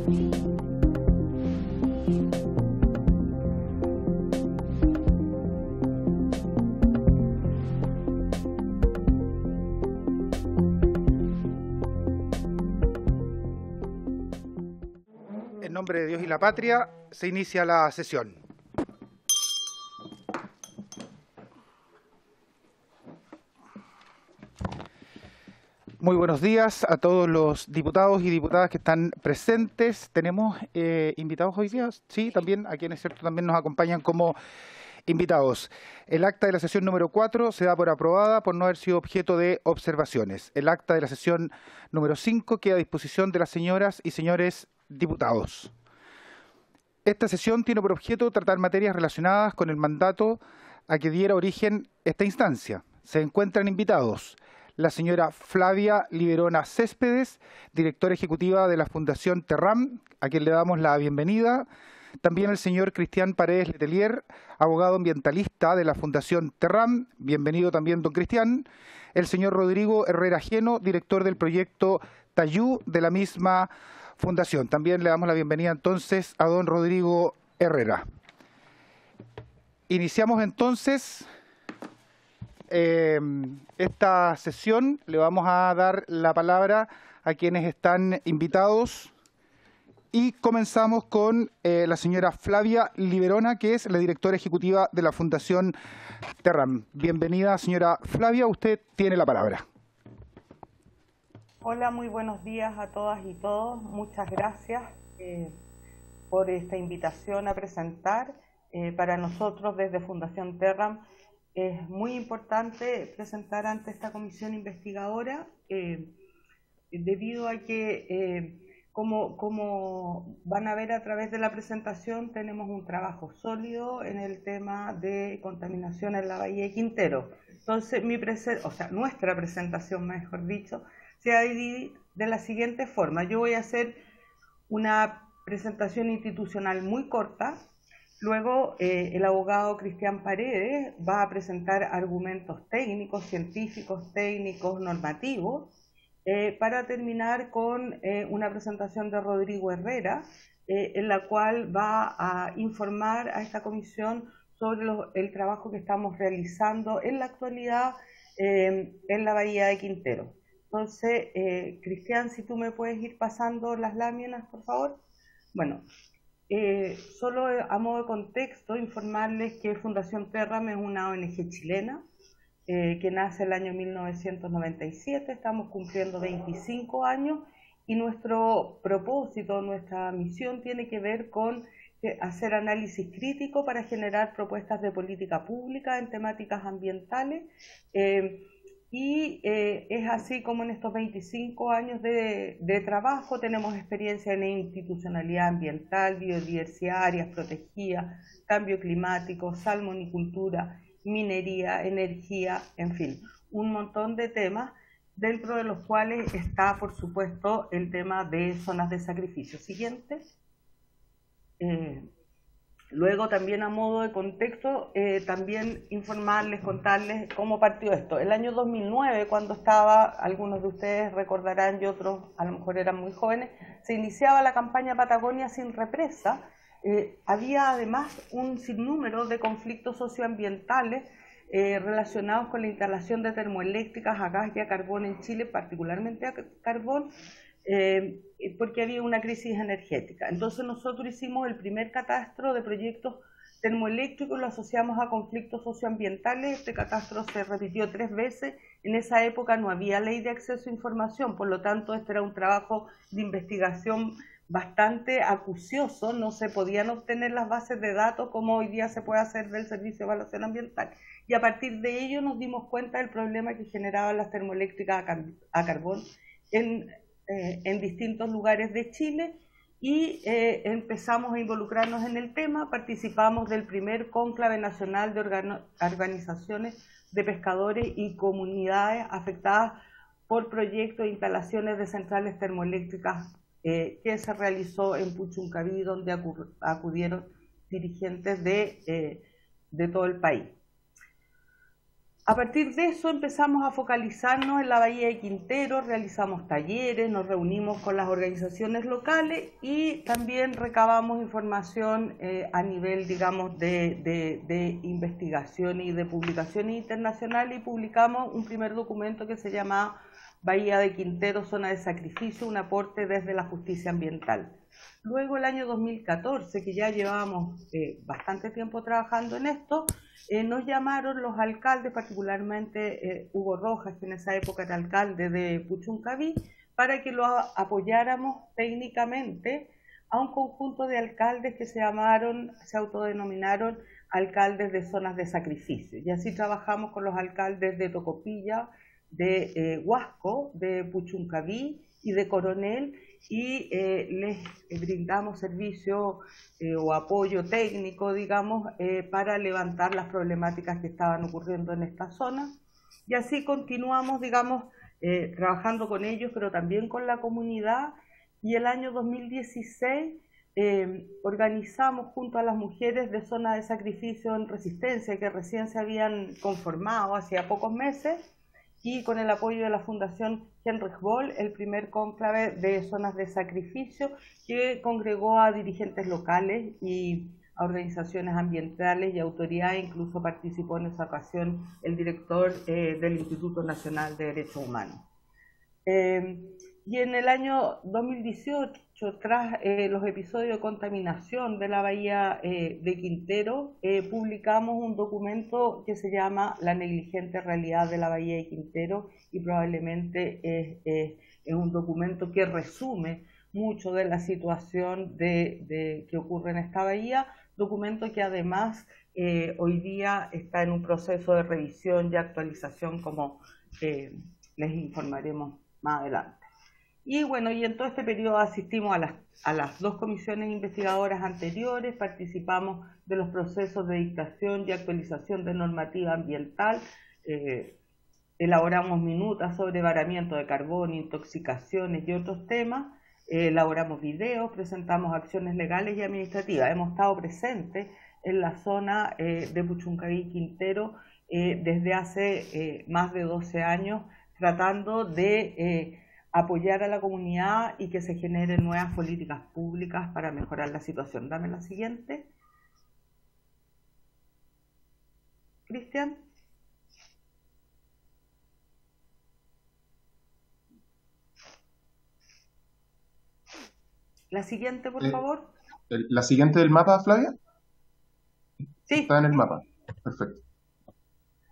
En nombre de Dios y la patria, se inicia la sesión. Muy buenos días a todos los diputados y diputadas que están presentes. ¿Tenemos invitados hoy día? Sí, también, a quienes cierto también nos acompañan como invitados. El acta de la sesión número 4 se da por aprobada por no haber sido objeto de observaciones. El acta de la sesión número 5 queda a disposición de las señoras y señores diputados. Esta sesión tiene por objeto tratar materias relacionadas con el mandato a que diera origen esta instancia. Se encuentran invitados la señora Flavia Liberona Céspedes, directora ejecutiva de la Fundación Terram, a quien le damos la bienvenida. También el señor Cristian Paredes Letelier, abogado ambientalista de la Fundación Terram. Bienvenido también, don Cristian. El señor Rodrigo Herrera Jeno, director del proyecto Tayú de la misma fundación. También le damos la bienvenida entonces a don Rodrigo Herrera. Iniciamos entonces esta sesión. Le vamos a dar la palabra a quienes están invitados y comenzamos con la señora Flavia Liberona, que es la directora ejecutiva de la Fundación Terram. Bienvenida, señora Flavia, usted tiene la palabra. Hola, muy buenos días a todas y todos. Muchas gracias por esta invitación a presentar. Para nosotros desde Fundación Terram es muy importante presentar ante esta comisión investigadora debido a que, como van a ver a través de la presentación, tenemos un trabajo sólido en el tema de contaminación en la Bahía de Quintero. Entonces, nuestra presentación, mejor dicho, se va a dividir de la siguiente forma. Yo voy a hacer una presentación institucional muy corta. Luego, el abogado Cristian Paredes va a presentar argumentos técnicos, científicos, técnicos, normativos, para terminar con una presentación de Rodrigo Herrera, en la cual va a informar a esta comisión sobre el trabajo que estamos realizando en la actualidad en la Bahía de Quintero. Entonces, Cristian, si tú me puedes ir pasando las láminas, por favor. Bueno. Solo a modo de contexto, informarles que Fundación Terram es una ONG chilena que nace el año 1997, estamos cumpliendo 25 años y nuestro propósito, nuestra misión tiene que ver con hacer análisis crítico para generar propuestas de política pública en temáticas ambientales. Es así como en estos 25 años de trabajo tenemos experiencia en institucionalidad ambiental, biodiversidad, áreas protegidas, cambio climático, salmonicultura, minería, energía, en fin, un montón de temas, dentro de los cuales está, por supuesto, el tema de zonas de sacrificio. Siguiente. Luego, también a modo de contexto, también informarles, contarles cómo partió esto. El año 2009, cuando algunos de ustedes recordarán y otros a lo mejor eran muy jóvenes, se iniciaba la campaña Patagonia sin represa. Había además un sinnúmero de conflictos socioambientales relacionados con la instalación de termoeléctricas a gas y a carbón en Chile, particularmente a carbón, porque había una crisis energética. Entonces nosotros hicimos el primer catastro de proyectos termoeléctricos, lo asociamos a conflictos socioambientales. Este catastro se repitió 3 veces. En esa época no había ley de acceso a información, por lo tanto este era un trabajo de investigación bastante acucioso, no se podían obtener las bases de datos como hoy día se puede hacer del Servicio de Evaluación Ambiental. Y a partir de ello nos dimos cuenta del problema que generaban las termoeléctricas a carbón en distintos lugares de Chile y empezamos a involucrarnos en el tema. Participamos del primer cónclave nacional de organizaciones de pescadores y comunidades afectadas por proyectos e instalaciones de centrales termoeléctricas que se realizó en Puchuncaví, donde acudieron dirigentes de todo el país. A partir de eso empezamos a focalizarnos en la Bahía de Quintero, realizamos talleres, nos reunimos con las organizaciones locales y también recabamos información a nivel, digamos, de investigación y de publicaciones internacionales, y publicamos un primer documento que se llama Bahía de Quintero, Zona de Sacrificio, un aporte desde la justicia ambiental. Luego, el año 2014, que ya llevábamos bastante tiempo trabajando en esto, nos llamaron los alcaldes, particularmente Hugo Rojas, que en esa época era alcalde de Puchuncaví, para que lo apoyáramos técnicamente a un conjunto de alcaldes que se autodenominaron alcaldes de zonas de sacrificio. Y así trabajamos con los alcaldes de Tocopilla, de Huasco, de Puchuncaví y de Coronel, y les brindamos servicio o apoyo técnico, digamos, para levantar las problemáticas que estaban ocurriendo en esta zona. Y así continuamos, digamos, trabajando con ellos, pero también con la comunidad. Y el año 2016 organizamos junto a las mujeres de Zona de Sacrificio en Resistencia, que recién se habían conformado hacía pocos meses, y con el apoyo de la Fundación Heinrich Böll, el primer cónclave de zonas de sacrificio, que congregó a dirigentes locales y a organizaciones ambientales y autoridades. Incluso participó en esa ocasión el director del Instituto Nacional de Derechos Humanos. Y en el año 2018, tras los episodios de contaminación de la Bahía de Quintero, publicamos un documento que se llama La negligente realidad de la Bahía de Quintero, y probablemente es un documento que resume mucho de la situación que ocurre en esta bahía, documento que además hoy día está en un proceso de revisión y actualización, como les informaremos más adelante. Y bueno, y en todo este periodo asistimos a las dos comisiones investigadoras anteriores, participamos de los procesos de dictación y actualización de normativa ambiental, elaboramos minutas sobre varamiento de carbón, intoxicaciones y otros temas, elaboramos videos, presentamos acciones legales y administrativas. Hemos estado presentes en la zona de Puchuncaví Quintero desde hace más de 12 años, tratando de apoyar a la comunidad y que se generen nuevas políticas públicas para mejorar la situación. Dame la siguiente. Cristian. La siguiente, por favor. ¿La siguiente del mapa, Flavia? Sí. Está en el mapa. Perfecto.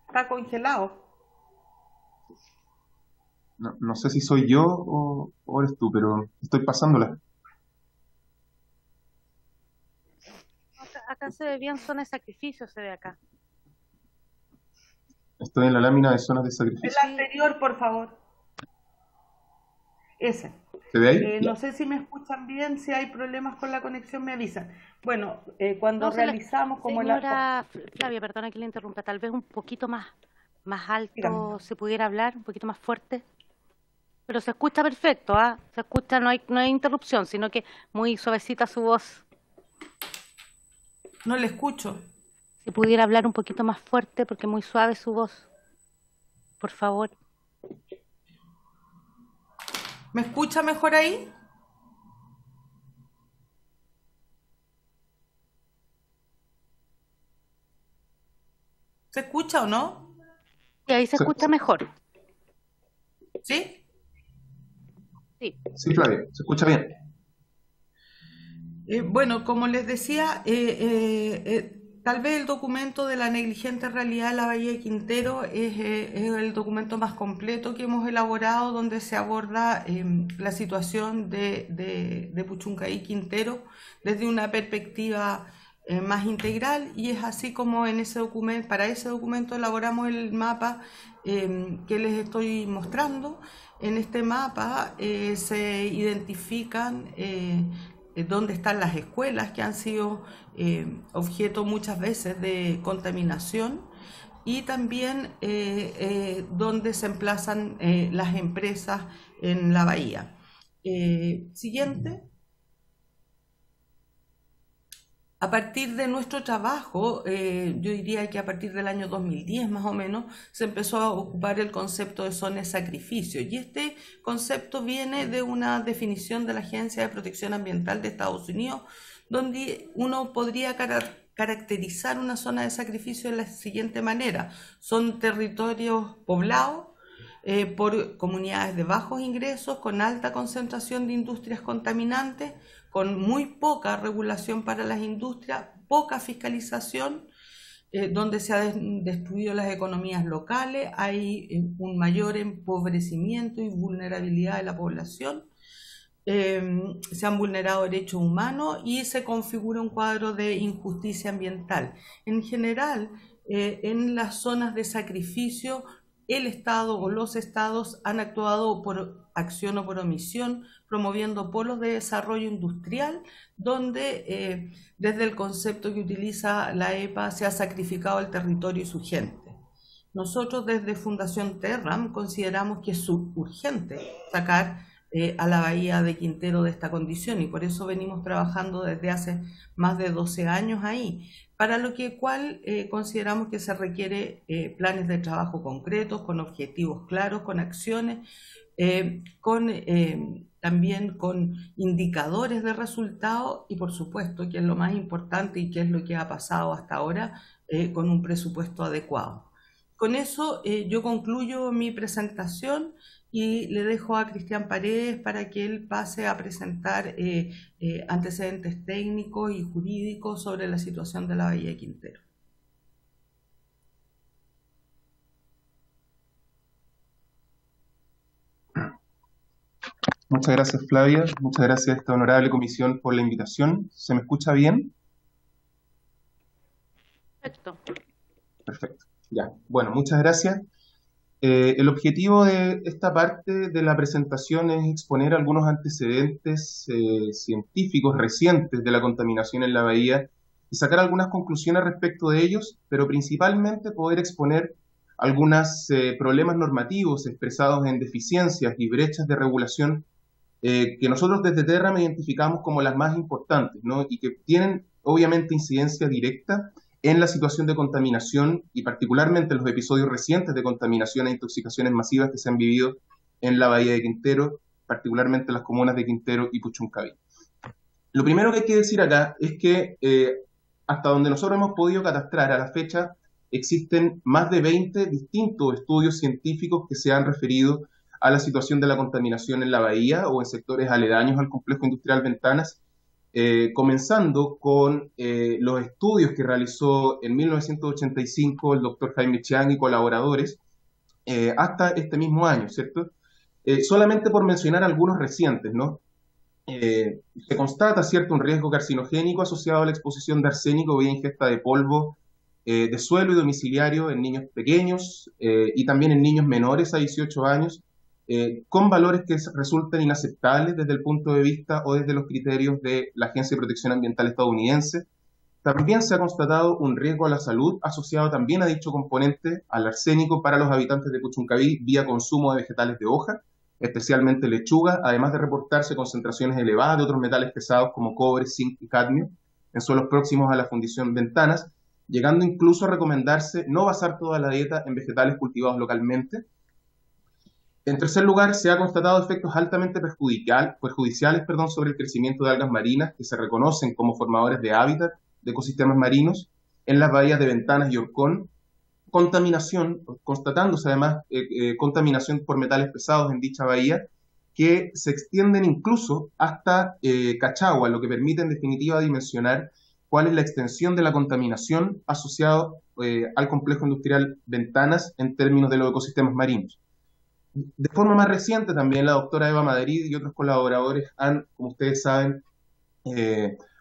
Está congelado. No sé si soy yo o eres tú, pero estoy pasándola. Acá se ve bien zona de sacrificio, se ve acá. Estoy en la lámina de zonas de sacrificio. El anterior, por favor. Ese. ¿Se ve ahí? No sé si me escuchan bien, si hay problemas con la conexión me avisan. Bueno, cuando realizamos como señora Flavia, perdona que le interrumpa, tal vez un poquito más alto. Dígame. Se pudiera hablar, un poquito más fuerte. Pero se escucha perfecto, ¿ah? Se escucha, no hay interrupción, sino que muy suavecita su voz. No le escucho. Si pudiera hablar un poquito más fuerte, porque muy suave su voz. Por favor. ¿Me escucha mejor ahí? ¿Se escucha o no? Sí, ahí se escucha mejor. ¿Sí? Sí. Sí, Flavia, se escucha bien. Bueno, como les decía, tal vez el documento de la negligente realidad de la Bahía de Quintero es el documento más completo que hemos elaborado, donde se aborda la situación de Puchuncaví Quintero desde una perspectiva más integral, y es así como en ese documento, para ese documento elaboramos el mapa que les estoy mostrando. En este mapa se identifican dónde están las escuelas que han sido objeto muchas veces de contaminación, y también dónde se emplazan las empresas en la bahía. Siguiente. A partir de nuestro trabajo, yo diría que a partir del año 2010 más o menos, se empezó a ocupar el concepto de zona de sacrificio. Y este concepto viene de una definición de la Agencia de Protección Ambiental de Estados Unidos, donde uno podría caracterizar una zona de sacrificio de la siguiente manera. Son territorios poblados por comunidades de bajos ingresos, con alta concentración de industrias contaminantes, con muy poca regulación para las industrias, poca fiscalización, donde se han destruido las economías locales, hay un mayor empobrecimiento y vulnerabilidad de la población, se han vulnerado derechos humanos y se configura un cuadro de injusticia ambiental. En general, en las zonas de sacrificio, el Estado o los Estados han actuado por acción o por omisión, promoviendo polos de desarrollo industrial, donde desde el concepto que utiliza la EPA se ha sacrificado el territorio y su gente. Nosotros desde Fundación Terram consideramos que es urgente sacar a la bahía de Quintero de esta condición, y por eso venimos trabajando desde hace más de 12 años ahí, para lo cual consideramos que se requiere planes de trabajo concretos, con objetivos claros, con acciones, también con indicadores de resultados y, por supuesto, que es lo más importante y que es lo que ha pasado hasta ahora, con un presupuesto adecuado. Con eso yo concluyo mi presentación y le dejo a Cristian Paredes para que él pase a presentar antecedentes técnicos y jurídicos sobre la situación de la bahía de Quintero. Muchas gracias, Flavia. Muchas gracias a esta honorable comisión por la invitación. ¿Se me escucha bien? Perfecto. Perfecto. Ya. Bueno, muchas gracias. El objetivo de esta parte de la presentación es exponer algunos antecedentes científicos recientes de la contaminación en la bahía y sacar algunas conclusiones respecto de ellos, pero principalmente poder exponer algunos problemas normativos expresados en deficiencias y brechas de regulación que nosotros desde Terram identificamos como las más importantes, ¿no? Y que tienen obviamente incidencia directa en la situación de contaminación y particularmente en los episodios recientes de contaminación e intoxicaciones masivas que se han vivido en la bahía de Quintero, particularmente en las comunas de Quintero y Puchuncaví. Lo primero que hay que decir acá es que hasta donde nosotros hemos podido catastrar a la fecha, existen más de 20 distintos estudios científicos que se han referido a la situación de la contaminación en la bahía o en sectores aledaños al complejo industrial Ventanas, comenzando con los estudios que realizó en 1985 el doctor Jaime Chiang y colaboradores, hasta este mismo año, ¿cierto? Solamente por mencionar algunos recientes, ¿no? Se constata, ¿cierto?, un riesgo carcinogénico asociado a la exposición de arsénico vía ingesta de polvo de suelo y domiciliario en niños pequeños y también en niños menores a 18 años, con valores que resultan inaceptables desde el punto de vista o desde los criterios de la Agencia de Protección Ambiental estadounidense. También se ha constatado un riesgo a la salud asociado también a dicho componente, al arsénico, para los habitantes de Puchuncaví vía consumo de vegetales de hoja, especialmente lechuga, además de reportarse concentraciones elevadas de otros metales pesados como cobre, zinc y cadmio en suelos próximos a la fundición Ventanas, llegando incluso a recomendarse no basar toda la dieta en vegetales cultivados localmente. En tercer lugar, se ha constatado efectos altamente perjudiciales sobre el crecimiento de algas marinas que se reconocen como formadores de hábitat de ecosistemas marinos en las bahías de Ventanas y Orcón. Constatándose además contaminación por metales pesados en dicha bahía, que se extienden incluso hasta Cachagua, lo que permite en definitiva dimensionar cuál es la extensión de la contaminación asociada al complejo industrial Ventanas en términos de los ecosistemas marinos. De forma más reciente también la doctora Eva Madrid y otros colaboradores han, como ustedes saben,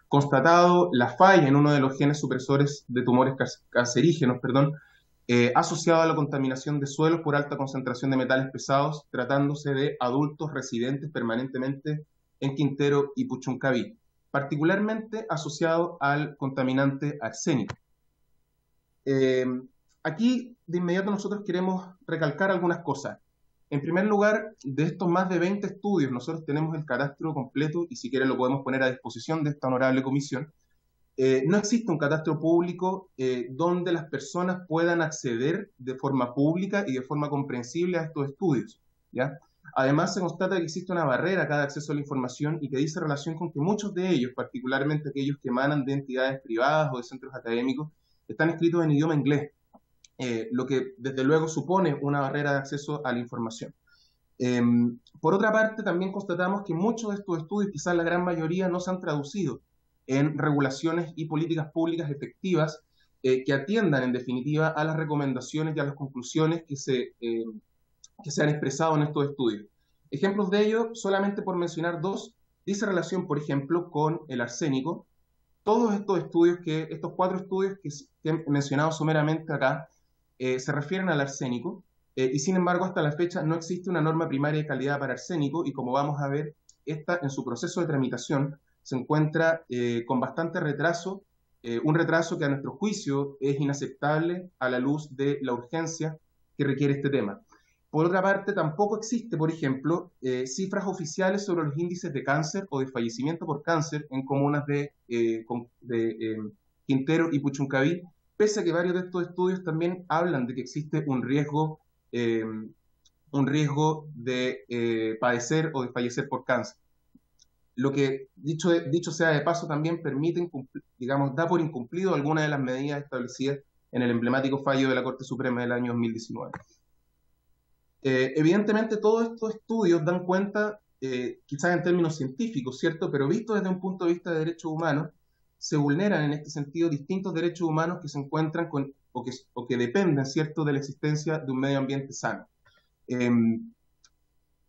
constatado la falla en uno de los genes supresores de tumores cancerígenos, asociado a la contaminación de suelos por alta concentración de metales pesados, tratándose de adultos residentes permanentemente en Quintero y Puchuncaví, particularmente asociado al contaminante arsénico. Aquí de inmediato nosotros queremos recalcar algunas cosas. En primer lugar, de estos más de 20 estudios, nosotros tenemos el catastro completo y si quieren lo podemos poner a disposición de esta honorable comisión. No existe un catastro público donde las personas puedan acceder de forma pública y de forma comprensible a estos estudios, ¿ya? Además, se constata que existe una barrera a cada acceso a la información y que dice relación con que muchos de ellos, particularmente aquellos que emanan de entidades privadas o de centros académicos, están escritos en idioma inglés, lo que desde luego supone una barrera de acceso a la información. Por otra parte, también constatamos que muchos de estos estudios, quizás la gran mayoría, no se han traducido en regulaciones y políticas públicas efectivas que atiendan, en definitiva, a las recomendaciones y a las conclusiones que se han expresado en estos estudios. Ejemplos de ello, solamente por mencionar dos, dice relación, por ejemplo, con el arsénico. Todos estos estudios, estos 4 estudios que he mencionado someramente acá, se refieren al arsénico, y sin embargo, hasta la fecha no existe una norma primaria de calidad para arsénico, y como vamos a ver, esta en su proceso de tramitación se encuentra con bastante retraso, un retraso que a nuestro juicio es inaceptable a la luz de la urgencia que requiere este tema. Por otra parte, tampoco existe, por ejemplo, cifras oficiales sobre los índices de cáncer o de fallecimiento por cáncer en comunas de Quintero y Puchuncaví, pese a que varios de estos estudios también hablan de que existe un riesgo de padecer o de fallecer por cáncer. Lo que, dicho sea de paso, también permite, digamos, da por incumplido algunas de las medidas establecidas en el emblemático fallo de la Corte Suprema del año 2019. Evidentemente, todos estos estudios dan cuenta, quizás en términos científicos, ¿cierto? Pero visto desde un punto de vista de derechos humanos, se vulneran en este sentido distintos derechos humanos que se encuentran o que dependen, ¿cierto?, de la existencia de un medio ambiente sano.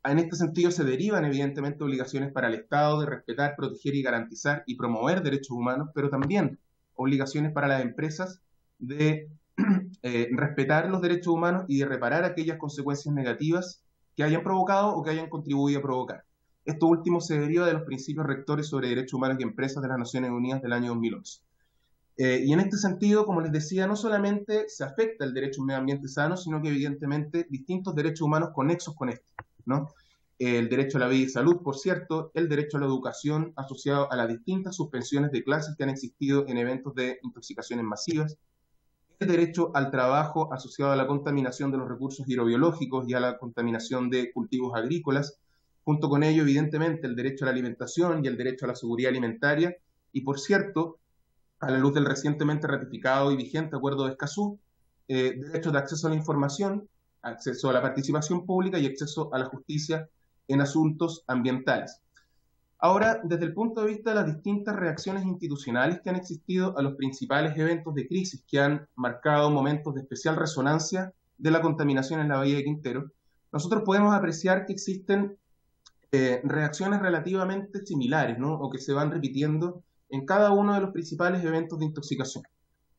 En este sentido se derivan evidentemente obligaciones para el Estado de respetar, proteger y garantizar y promover derechos humanos, pero también obligaciones para las empresas de respetar los derechos humanos y de reparar aquellas consecuencias negativas que hayan provocado o que hayan contribuido a provocar. Esto último se deriva de los principios rectores sobre derechos humanos y empresas de las Naciones Unidas del año 2011. Y en este sentido, como les decía, no solamente se afecta el derecho a un medio ambiente sano, sino que evidentemente distintos derechos humanos conexos con este, ¿no? El derecho a la vida y salud, por cierto, el derecho a la educación asociado a las distintas suspensiones de clases que han existido en eventos de intoxicaciones masivas, el derecho al trabajo asociado a la contaminación de los recursos hidrobiológicos y a la contaminación de cultivos agrícolas, junto con ello, evidentemente, el derecho a la alimentación y el derecho a la seguridad alimentaria, y por cierto, a la luz del recientemente ratificado y vigente Acuerdo de Escazú, derechos de acceso a la información, acceso a la participación pública y acceso a la justicia en asuntos ambientales. Ahora, desde el punto de vista de las distintas reacciones institucionales que han existido a los principales eventos de crisis que han marcado momentos de especial resonancia de la contaminación en la bahía de Quintero, nosotros podemos apreciar que existen reacciones relativamente similares, ¿no? O que se van repitiendo en cada uno de los principales eventos de intoxicación.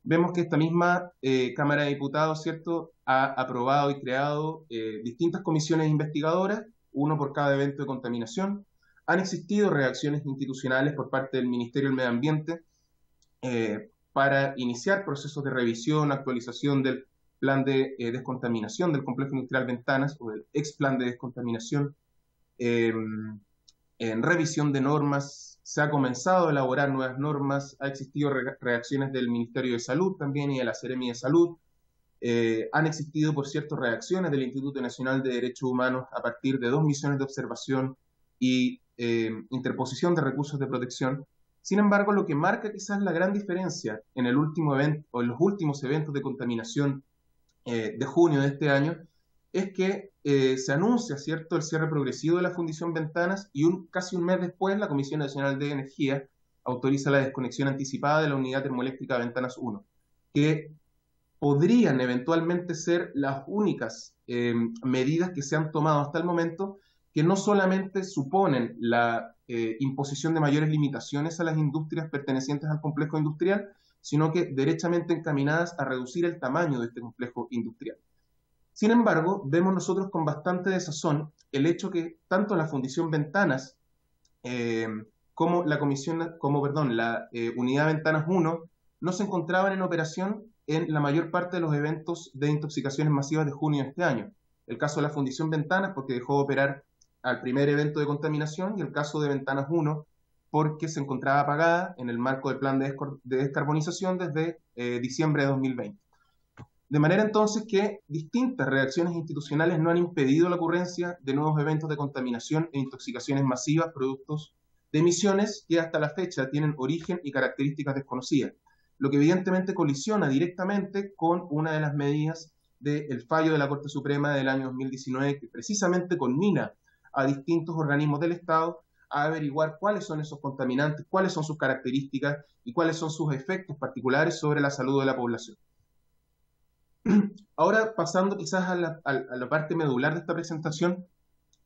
Vemos que esta misma Cámara de Diputados, ¿cierto?, ha aprobado y creado distintas comisiones investigadoras, uno por cada evento de contaminación. Han existido reacciones institucionales por parte del Ministerio del Medio Ambiente para iniciar procesos de revisión, actualización del plan de descontaminación del complejo industrial Ventanas o del ex plan de descontaminación. En revisión de normas, se ha comenzado a elaborar nuevas normas, ha existido reacciones del Ministerio de Salud también y de la Seremi de Salud. Han existido, por cierto, reacciones del Instituto Nacional de Derechos Humanos a partir de 2 misiones de observación y interposición de recursos de protección. Sin embargo, lo que marca quizás la gran diferencia en el último evento o en los últimos eventos de contaminación de junio de este año es que se anuncia, ¿cierto?, el cierre progresivo de la Fundición Ventanas y casi un mes después la Comisión Nacional de Energía autoriza la desconexión anticipada de la unidad termoeléctrica Ventanas 1, que podrían eventualmente ser las únicas medidas que se han tomado hasta el momento que no solamente suponen la imposición de mayores limitaciones a las industrias pertenecientes al complejo industrial, sino que derechamente encaminadas a reducir el tamaño de este complejo industrial. Sin embargo, vemos nosotros con bastante desazón el hecho que tanto la Fundición Ventanas como la Unidad Ventanas 1 no se encontraban en operación en la mayor parte de los eventos de intoxicaciones masivas de junio de este año. El caso de la Fundición Ventanas porque dejó de operar al primer evento de contaminación y el caso de Ventanas 1 porque se encontraba apagada en el marco del plan de descarbonización desde diciembre de 2020. De manera entonces que distintas reacciones institucionales no han impedido la ocurrencia de nuevos eventos de contaminación e intoxicaciones masivas productos de emisiones que hasta la fecha tienen origen y características desconocidas, lo que evidentemente colisiona directamente con una de las medidas del fallo de la Corte Suprema del año 2019, que precisamente conmina a distintos organismos del Estado a averiguar cuáles son esos contaminantes, cuáles son sus características y cuáles son sus efectos particulares sobre la salud de la población. Ahora, pasando quizás a la parte medular de esta presentación,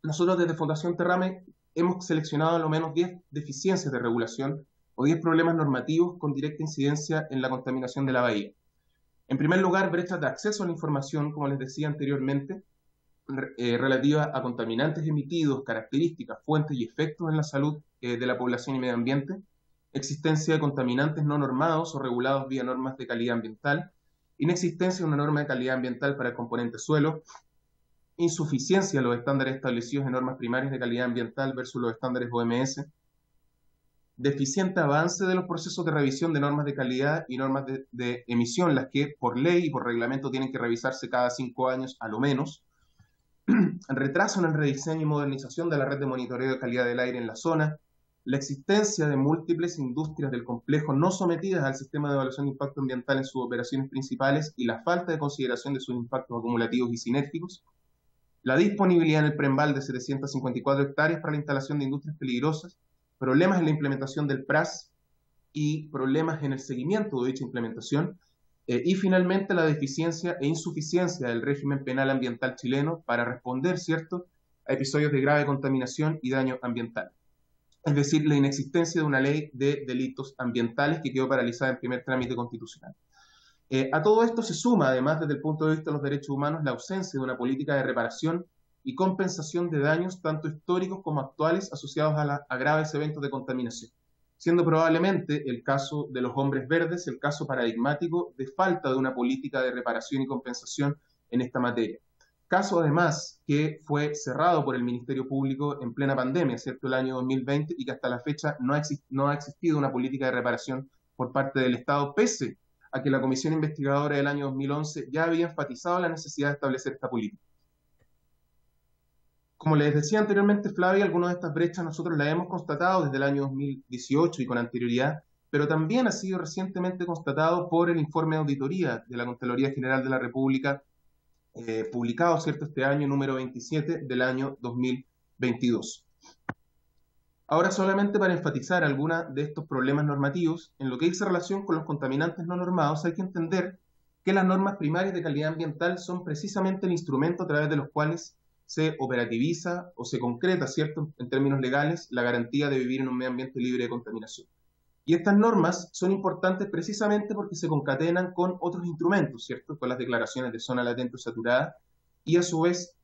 nosotros desde Fundación Terrame hemos seleccionado a lo menos 10 deficiencias de regulación o 10 problemas normativos con directa incidencia en la contaminación de la bahía. En primer lugar, brechas de acceso a la información, como les decía anteriormente, relativa a contaminantes emitidos, características, fuentes y efectos en la salud de la población y medio ambiente, existencia de contaminantes no normados o regulados vía normas de calidad ambiental, inexistencia de una norma de calidad ambiental para el componente suelo, insuficiencia de los estándares establecidos en normas primarias de calidad ambiental versus los estándares OMS, deficiente avance de los procesos de revisión de normas de calidad y normas de emisión, las que por ley y por reglamento tienen que revisarse cada 5 años a lo menos, retraso en el rediseño y modernización de la red de monitoreo de calidad del aire en la zona, la existencia de múltiples industrias del complejo no sometidas al sistema de evaluación de impacto ambiental en sus operaciones principales y la falta de consideración de sus impactos acumulativos y sinérgicos, la disponibilidad en el PREMBAL de 754 hectáreas para la instalación de industrias peligrosas, problemas en la implementación del PRAS y problemas en el seguimiento de dicha implementación, y finalmente la deficiencia e insuficiencia del régimen penal ambiental chileno para responder, ¿cierto?, a episodios de grave contaminación y daño ambiental. Es decir, la inexistencia de una ley de delitos ambientales que quedó paralizada en primer trámite constitucional. A todo esto se suma, además, desde el punto de vista de los derechos humanos, la ausencia de una política de reparación y compensación de daños tanto históricos como actuales asociados a graves eventos de contaminación, siendo probablemente el caso de los hombres verdes el caso paradigmático de falta de una política de reparación y compensación en esta materia. Caso, además, que fue cerrado por el Ministerio Público en plena pandemia, ¿cierto?, el año 2020, y que hasta la fecha no ha existido una política de reparación por parte del Estado, pese a que la Comisión Investigadora del año 2011 ya había enfatizado la necesidad de establecer esta política. Como les decía anteriormente, Flavia, algunas de estas brechas nosotros las hemos constatado desde el año 2018 y con anterioridad, pero también ha sido recientemente constatado por el informe de auditoría de la Contraloría General de la República, publicado, ¿cierto?, este año, número 27 del año 2022. Ahora, solamente para enfatizar algunos de estos problemas normativos, en lo que dice relación con los contaminantes no normados, hay que entender que las normas primarias de calidad ambiental son precisamente el instrumento a través de los cuales se operativiza o se concreta, ¿cierto?, en términos legales, la garantía de vivir en un medio ambiente libre de contaminación. Y estas normas son importantes precisamente porque se concatenan con otros instrumentos, ¿cierto?, con las declaraciones de zona latente o saturada y a su vez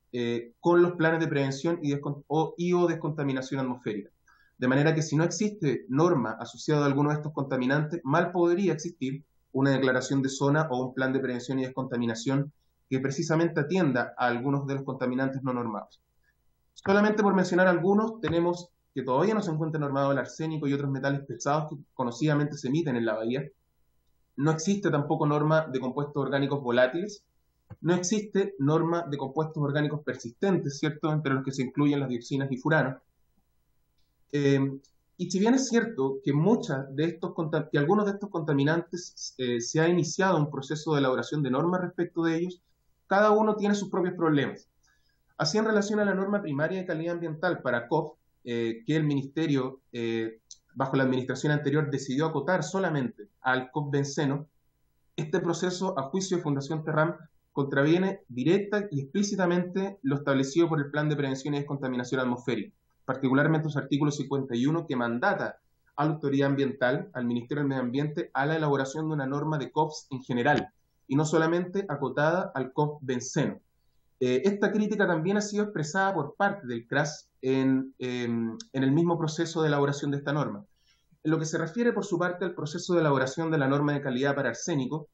con los planes de prevención o descontaminación atmosférica. De manera que si no existe norma asociada a alguno de estos contaminantes, mal podría existir una declaración de zona o un plan de prevención y descontaminación que precisamente atienda a algunos de los contaminantes no normados. Solamente por mencionar algunos, tenemos que todavía no se encuentra normado el arsénico y otros metales pesados que conocidamente se emiten en la bahía. No existe tampoco norma de compuestos orgánicos volátiles. No existe norma de compuestos orgánicos persistentes, ¿cierto?, entre los que se incluyen las dioxinas y furanos. Y si bien es cierto que algunos de estos contaminantes se ha iniciado un proceso de elaboración de normas respecto de ellos, cada uno tiene sus propios problemas. Así, en relación a la norma primaria de calidad ambiental para COF, que el Ministerio, bajo la administración anterior, decidió acotar solamente al COF-benceno, este proceso, a juicio de Fundación Terram, contraviene directa y explícitamente lo establecido por el Plan de Prevención y Descontaminación Atmosférica, particularmente su artículo 51, que mandata a la autoridad ambiental, al Ministerio del Medio Ambiente, a la elaboración de una norma de COFs en general, y no solamente acotada al COF-benceno. Esta crítica también ha sido expresada por parte del CRAS en el mismo proceso de elaboración de esta norma. En lo que se refiere, por su parte, al proceso de elaboración de la norma de calidad para arsénico,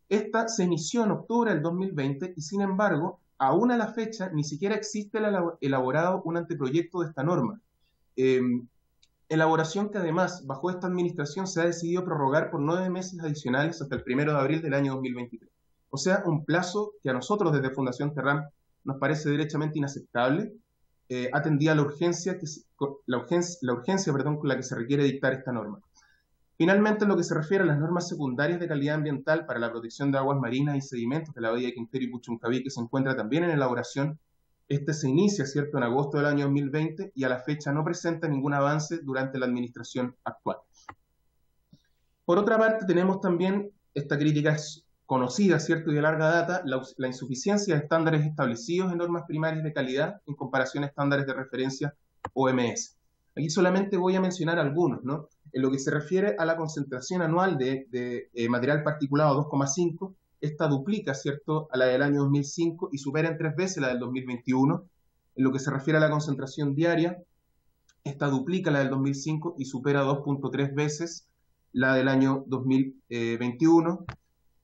esta se inició en octubre del 2020 y, sin embargo, aún a la fecha ni siquiera existe elaborado un anteproyecto de esta norma. Elaboración que además, bajo esta administración, se ha decidido prorrogar por 9 meses adicionales hasta el 1 de abril del año 2023. O sea, un plazo que a nosotros desde Fundación Terram nos parece derechamente inaceptable, atendida la urgencia, con la que se requiere dictar esta norma. Finalmente, en lo que se refiere a las normas secundarias de calidad ambiental para la protección de aguas marinas y sedimentos de la bahía de Quintero y Puchuncaví, que se encuentra también en elaboración, este se inicia, ¿cierto?, en agosto del año 2020 y a la fecha no presenta ningún avance durante la administración actual. Por otra parte, tenemos también esta crítica conocida, ¿cierto?, y de larga data, la insuficiencia de estándares establecidos en normas primarias de calidad en comparación a estándares de referencia OMS. Aquí solamente voy a mencionar algunos, ¿no? En lo que se refiere a la concentración anual de material particulado 2,5, esta duplica, ¿cierto?, a la del año 2005 y supera en 3 veces la del 2021. En lo que se refiere a la concentración diaria, esta duplica la del 2005 y supera 2,3 veces la del año 2021.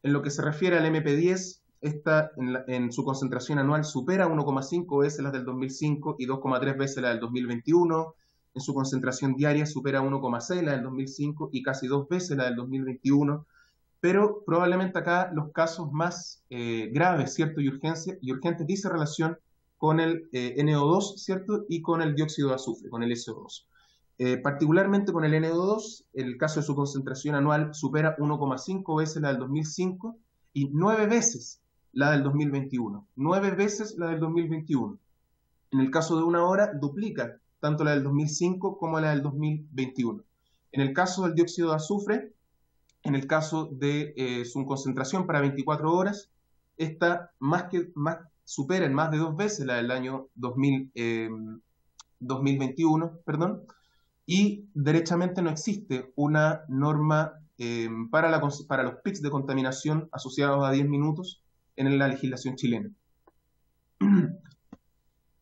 En lo que se refiere al MP10, esta en su concentración anual supera 1,5 veces la del 2005 y 2,3 veces la del 2021. En su concentración diaria supera 1,6 la del 2005 y casi 2 veces la del 2021. Pero probablemente acá los casos más graves, ¿cierto?, y urgentes dice relación con el NO2, ¿cierto?, y con el dióxido de azufre, con el SO2. Particularmente con el NO2, el caso de su concentración anual supera 1,5 veces la del 2005 y 9 veces la del 2021. 9 veces la del 2021. En el caso de una hora, duplica tanto la del 2005 como la del 2021. En el caso del dióxido de azufre, en el caso de su concentración para 24 horas, esta supera en más de 2 veces la del año 2021, perdón, y derechamente no existe una norma para los pics de contaminación asociados a 10 minutos en la legislación chilena.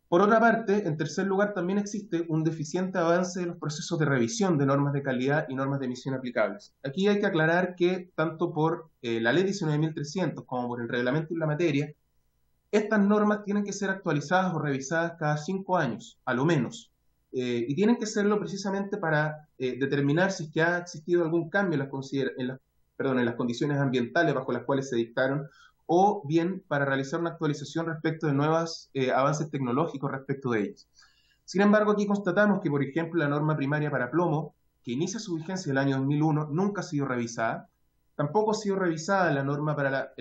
Por otra parte, en tercer lugar, también existe un deficiente avance de los procesos de revisión de normas de calidad y normas de emisión aplicables. Aquí hay que aclarar que tanto por la Ley 19.300 como por el reglamento en la materia, estas normas tienen que ser actualizadas o revisadas cada 5 años, a lo menos. Y tienen que serlo precisamente para determinar si es que ha existido algún cambio en las condiciones ambientales bajo las cuales se dictaron, o bien para realizar una actualización respecto de nuevos avances tecnológicos respecto de ellos. Sin embargo, aquí constatamos que, por ejemplo, la norma primaria para plomo, que inicia su vigencia en el año 2001, nunca ha sido revisada. Tampoco ha sido revisada la norma para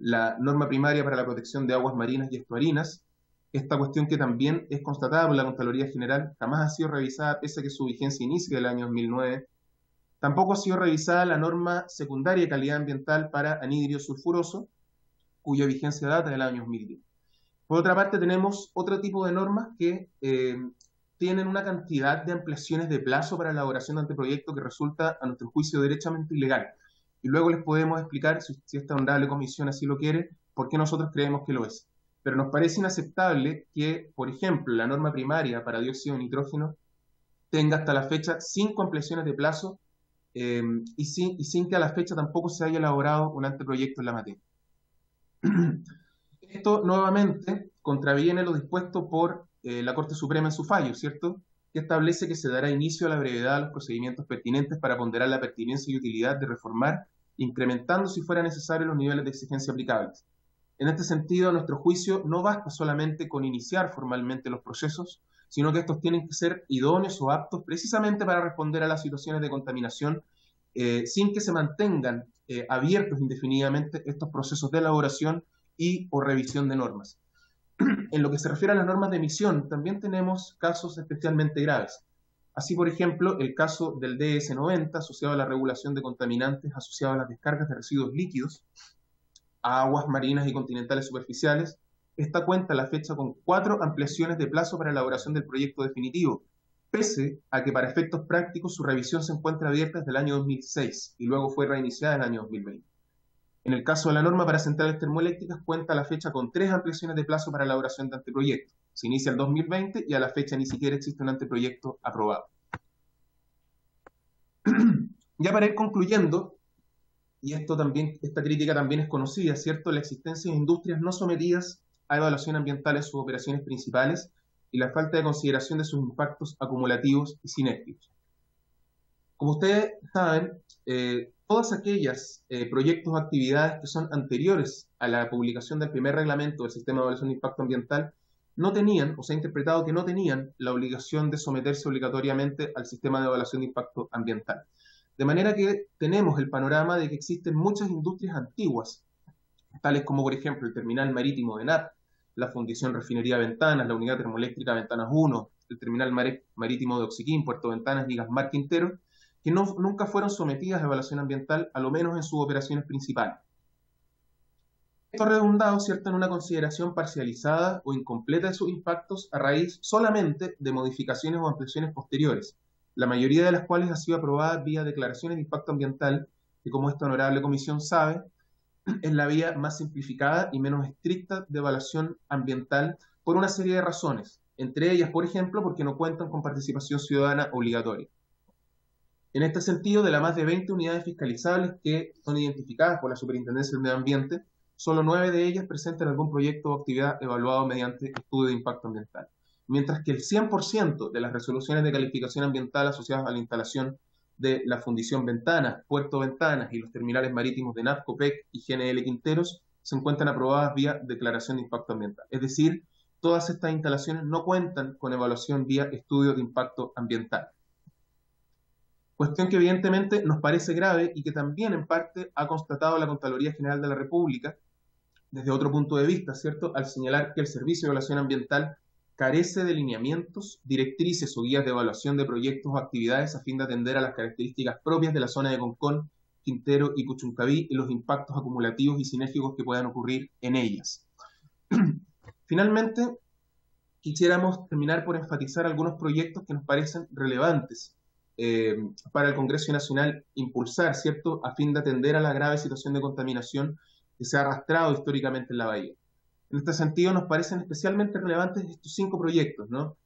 la norma primaria para la protección de aguas marinas y estuarinas. Esta cuestión, que también es constatada por la Contraloría General, jamás ha sido revisada pese a que su vigencia inicia del año 2009. Tampoco ha sido revisada la norma secundaria de calidad ambiental para anhídrido sulfuroso, cuya vigencia data del año 2010. Por otra parte, tenemos otro tipo de normas que tienen una cantidad de ampliaciones de plazo para elaboración de anteproyecto que resulta, a nuestro juicio, derechamente ilegal. Y luego les podemos explicar, si esta honorable comisión así lo quiere, por qué nosotros creemos que lo es. Pero nos parece inaceptable que, por ejemplo, la norma primaria para dióxido de nitrógeno tenga hasta la fecha 5 ampliaciones de plazo y sin que a la fecha tampoco se haya elaborado un anteproyecto en la materia. Esto nuevamente contraviene lo dispuesto por la Corte Suprema en su fallo, ¿cierto?, que establece que se dará inicio a la brevedad a los procedimientos pertinentes para ponderar la pertinencia y utilidad de reformar, incrementando si fuera necesario los niveles de exigencia aplicables. En este sentido, a nuestro juicio, no basta solamente con iniciar formalmente los procesos, sino que estos tienen que ser idóneos o aptos precisamente para responder a las situaciones de contaminación, sin que se mantengan abiertos indefinidamente estos procesos de elaboración y o revisión de normas. En lo que se refiere a las normas de emisión, también tenemos casos especialmente graves. Así, por ejemplo, el caso del DS90, asociado a la regulación de contaminantes asociados a las descargas de residuos líquidos a aguas marinas y continentales superficiales. Esta cuenta a la fecha con 4 ampliaciones de plazo para elaboración del proyecto definitivo, pese a que para efectos prácticos su revisión se encuentra abierta desde el año 2006 y luego fue reiniciada en el año 2020. En el caso de la norma para centrales termoeléctricas, cuenta a la fecha con 3 ampliaciones de plazo para elaboración de anteproyecto. Se inicia el 2020 y a la fecha ni siquiera existe un anteproyecto aprobado. Ya para ir concluyendo, y esta crítica también es conocida, ¿cierto?, la existencia de industrias no sometidas a evaluación ambiental en sus operaciones principales y la falta de consideración de sus impactos acumulativos y sinérgicos. Como ustedes saben, todas aquellas proyectos o actividades que son anteriores a la publicación del primer reglamento del Sistema de Evaluación de Impacto Ambiental no tenían, o se ha interpretado que no tenían, la obligación de someterse obligatoriamente al Sistema de Evaluación de Impacto Ambiental. De manera que tenemos el panorama de que existen muchas industrias antiguas, tales como, por ejemplo, el terminal marítimo de NAP, la Fundición Refinería Ventanas, la Unidad Termoeléctrica Ventanas 1, el terminal marítimo de Oxiquín, Puerto Ventanas y Gasmar Quintero, que nunca fueron sometidas a evaluación ambiental, a lo menos en sus operaciones principales. Esto ha redundado, ¿cierto?, en una consideración parcializada o incompleta de sus impactos a raíz solamente de modificaciones o ampliaciones posteriores, la mayoría de las cuales ha sido aprobada vía declaraciones de impacto ambiental, que, como esta honorable comisión sabe, es la vía más simplificada y menos estricta de evaluación ambiental por una serie de razones, entre ellas, por ejemplo, porque no cuentan con participación ciudadana obligatoria. En este sentido, de las más de 20 unidades fiscalizables que son identificadas por la Superintendencia del Medio Ambiente, solo 9 de ellas presentan algún proyecto o actividad evaluado mediante estudio de impacto ambiental, mientras que el 100% de las resoluciones de calificación ambiental asociadas a la instalación de la Fundición Ventanas, Puerto Ventanas y los terminales marítimos de NAP, COPEC y GNL Quinteros se encuentran aprobadas vía declaración de impacto ambiental. Es decir, todas estas instalaciones no cuentan con evaluación vía estudio de impacto ambiental. Cuestión que evidentemente nos parece grave y que también en parte ha constatado la Contraloría General de la República desde otro punto de vista, ¿cierto?, al señalar que el Servicio de Evaluación Ambiental carece de lineamientos, directrices o guías de evaluación de proyectos o actividades a fin de atender a las características propias de la zona de Concón, Quintero y Puchuncaví y los impactos acumulativos y sinérgicos que puedan ocurrir en ellas. Finalmente, quisiéramos terminar por enfatizar algunos proyectos que nos parecen relevantes para el Congreso Nacional impulsar, ¿cierto?, a fin de atender a la grave situación de contaminación que se ha arrastrado históricamente en la bahía. En este sentido, nos parecen especialmente relevantes estos 5 proyectos, ¿no?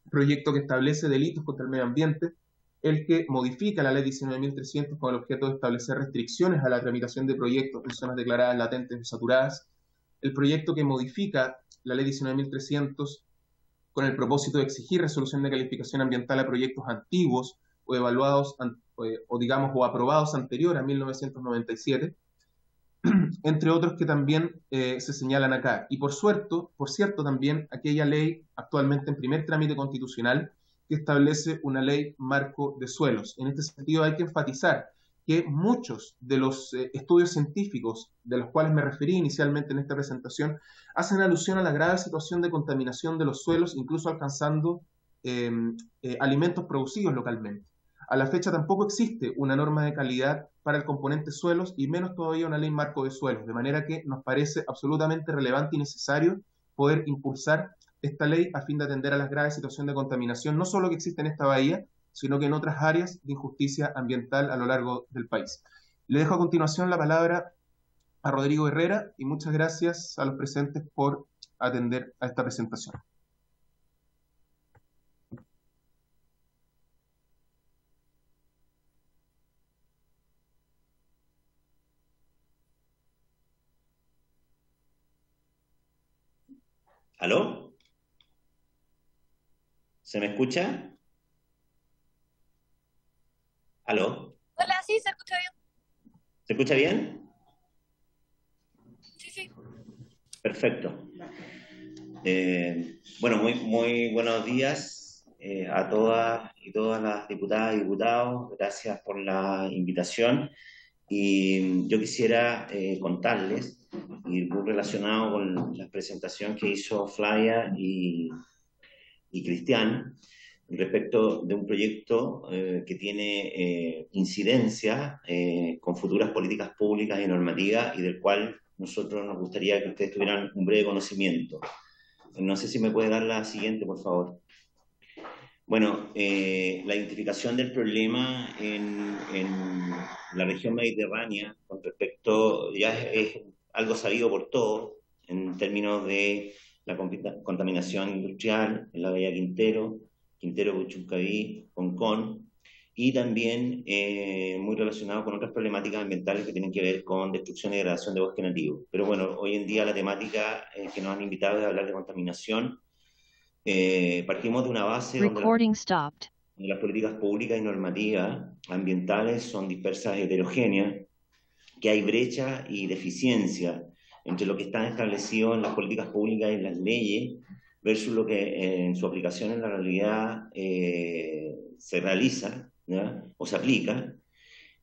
El proyecto que establece delitos contra el medio ambiente, el que modifica la Ley 19.300 con el objeto de establecer restricciones a la tramitación de proyectos en zonas declaradas latentes o saturadas, el proyecto que modifica la Ley 19.300 con el propósito de exigir resolución de calificación ambiental a proyectos antiguos o evaluados, o aprobados anterior a 1997, entre otros que también se señalan acá. Y por cierto, también aquella ley actualmente en primer trámite constitucional que establece una ley marco de suelos. En este sentido hay que enfatizar que muchos de los estudios científicos de los cuales me referí inicialmente en esta presentación hacen alusión a la grave situación de contaminación de los suelos, incluso alcanzando alimentos producidos localmente. A la fecha tampoco existe una norma de calidad para el componente suelos y menos todavía una ley marco de suelos, de manera que nos parece absolutamente relevante y necesario poder impulsar esta ley a fin de atender a las graves situaciones de contaminación, no solo que existe en esta bahía, sino que en otras áreas de injusticia ambiental a lo largo del país. Le dejo a continuación la palabra a Rodrigo Herrera y muchas gracias a los presentes por atender a esta presentación. ¿Aló? ¿Se me escucha? ¿Aló? Hola, sí, se escucha bien. ¿Se escucha bien? Sí, sí. Perfecto. Bueno, muy buenos días a todas y todas las diputadas y diputados. Gracias por la invitación. Y yo quisiera contarles, y muy relacionado con la presentación que hizo Flavia y Cristian, respecto de un proyecto que tiene incidencia con futuras políticas públicas y normativas y del cual nosotros nos gustaría que ustedes tuvieran un breve conocimiento. No sé si me puede dar la siguiente, por favor. Bueno, la identificación del problema en la región mediterránea con respecto, ya es algo sabido por todos en términos de la contaminación industrial en la bahía Quintero, Puchuncaví, Concón, y también muy relacionado con otras problemáticas ambientales que tienen que ver con destrucción y degradación de bosque nativo. Pero bueno, hoy en día la temática que nos han invitado es hablar de contaminación Partimos de una base donde las políticas públicas y normativas ambientales son dispersas y heterogéneas, que hay brecha y deficiencia entre lo que está establecido en las políticas públicas y en las leyes versus lo que en su aplicación en la realidad se realiza, ¿ya? O se aplica,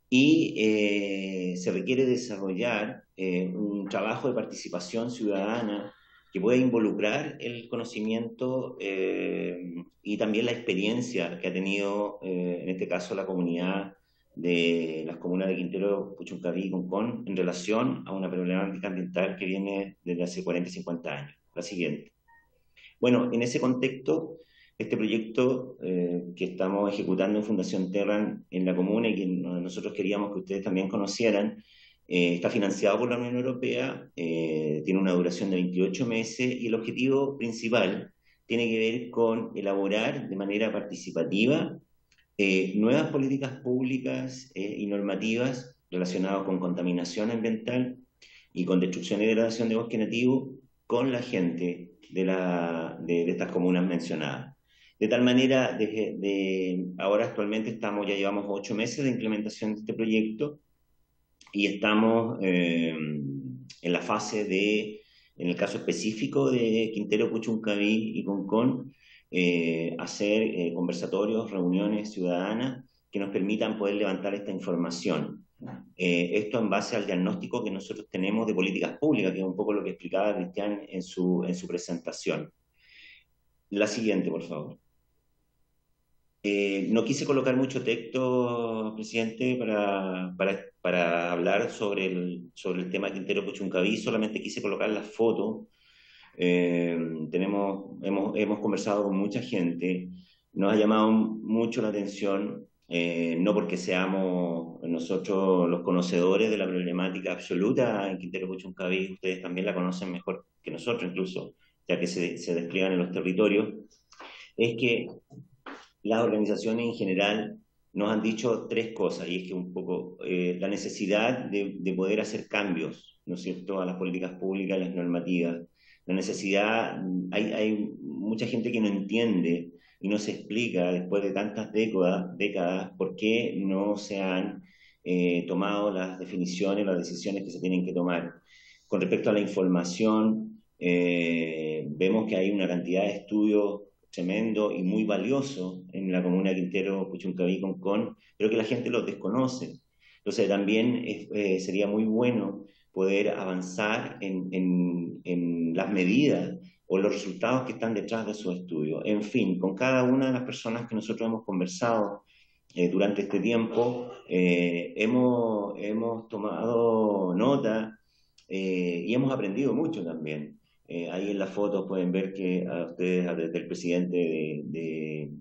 y se requiere desarrollar un trabajo de participación ciudadana que pueda involucrar el conocimiento y también la experiencia que ha tenido, en este caso, la comunidad de las comunas de Quintero, Puchuncaví y Concón en relación a una problemática ambiental que viene desde hace 40 y 50 años. La siguiente. Bueno, en ese contexto, este proyecto que estamos ejecutando en Fundación Terran en la comuna y que nosotros queríamos que ustedes también conocieran, está financiado por la Unión Europea, tiene una duración de 28 meses y el objetivo principal tiene que ver con elaborar de manera participativa nuevas políticas públicas y normativas relacionadas con contaminación ambiental y con destrucción y degradación de bosque nativo con la gente de estas comunas mencionadas. De tal manera, ahora actualmente ya llevamos 8 meses de implementación de este proyecto y estamos en la fase en el caso específico de Quintero, Puchuncaví y Concón, hacer conversatorios, reuniones ciudadanas que nos permitan poder levantar esta información. Esto en base al diagnóstico que nosotros tenemos de políticas públicas, que es un poco lo que explicaba Cristian en su presentación. La siguiente, por favor. No quise colocar mucho texto, presidente, para hablar sobre el tema de Quintero Puchuncaví, solamente quise colocar las fotos. Hemos conversado con mucha gente, nos ha llamado mucho la atención, no porque seamos nosotros los conocedores de la problemática absoluta en Quintero Puchuncaví, ustedes también la conocen mejor que nosotros incluso, ya que se despliegan en los territorios, es que las organizaciones en general nos han dicho 3 cosas, y es que un poco la necesidad de poder hacer cambios, ¿no es cierto?, a las políticas públicas y las normativas. La necesidad, hay mucha gente que no entiende y no se explica después de tantas décadas por qué no se han tomado las definiciones, las decisiones que se tienen que tomar. Con respecto a la información, vemos que hay una cantidad de estudios tremendo y muy valioso en la comuna de Quintero, Puchuncaví, Concón, pero que la gente los desconoce. Entonces también sería muy bueno poder avanzar en las medidas o los resultados que están detrás de su estudio. En fin, con cada una de las personas que nosotros hemos conversado durante este tiempo, hemos tomado nota y hemos aprendido mucho también. Ahí en las fotos pueden ver que a ustedes, desde el presidente de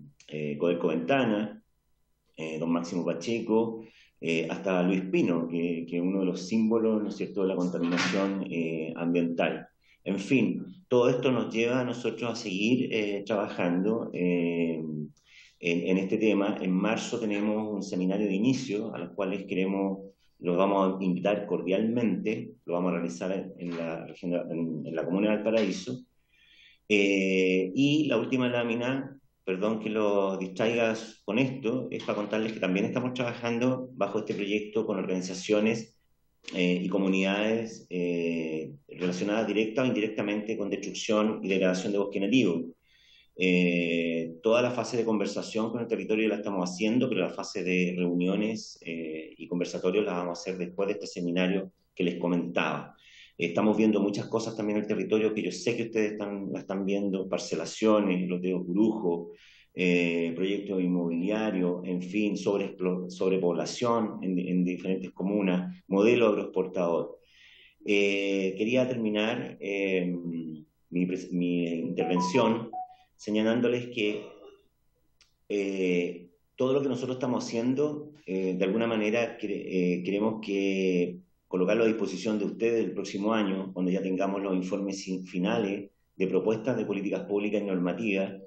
Codelco Ventana, don Máximo Pacheco, hasta Luis Pino, que es uno de los símbolos, ¿no es cierto?, de la contaminación ambiental. En fin, todo esto nos lleva a nosotros a seguir trabajando en este tema. En marzo tenemos un seminario de inicio, a los cuales los vamos a invitar cordialmente, lo vamos a realizar en la comuna de Valparaíso. Y la última lámina, perdón que lo distraigas con esto, es para contarles que también estamos trabajando bajo este proyecto con organizaciones y comunidades relacionadas directa o indirectamente con destrucción y degradación de bosque nativo. Toda la fase de conversación con el territorio la estamos haciendo, pero la fase de reuniones y conversatorios la vamos a hacer después de este seminario que les comentaba. Estamos viendo muchas cosas también en el territorio que yo sé que ustedes la están viendo: parcelaciones, loteos brujos, proyectos inmobiliarios, en fin, sobrepoblación en diferentes comunas, modelo agroexportador. Quería terminar mi intervención señalándoles que todo lo que nosotros estamos haciendo, de alguna manera queremos colocarlo a disposición de ustedes el próximo año, cuando ya tengamos los informes finales de propuestas de políticas públicas y normativas,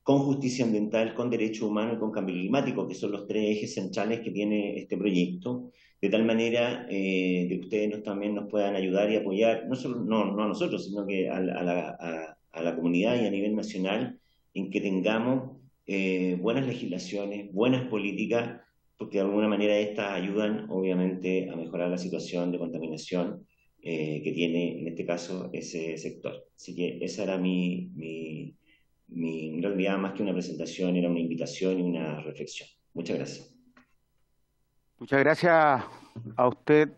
con justicia ambiental, con derechos humanos y con cambio climático, que son los 3 ejes centrales que tiene este proyecto, de tal manera de que ustedes también nos puedan ayudar y apoyar, no a nosotros, sino que a la comunidad y a nivel nacional, en que tengamos buenas legislaciones, buenas políticas, porque de alguna manera estas ayudan obviamente a mejorar la situación de contaminación que tiene en este caso ese sector. Así que esa era en realidad más que una presentación, era una invitación y una reflexión. Muchas gracias. Muchas gracias a usted,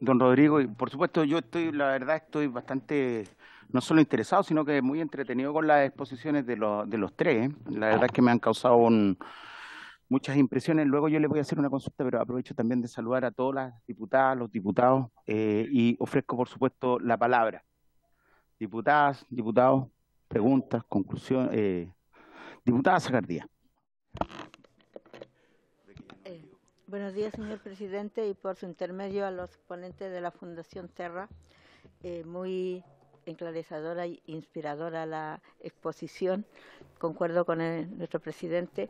don Rodrigo. Y por supuesto, yo la verdad estoy bastante, no solo interesado, sino que muy entretenido con las exposiciones de los tres. La verdad es que me han causado muchas impresiones. Luego yo le voy a hacer una consulta, pero aprovecho también de saludar a todas las diputadas, los diputados, y ofrezco, por supuesto, la palabra. Diputadas, diputados, preguntas, conclusiones. Diputada Zacardía. Buenos días, señor presidente, y por su intermedio a los ponentes de la Fundación Terra. Muy enclarecedora e inspiradora la exposición. Concuerdo con nuestro presidente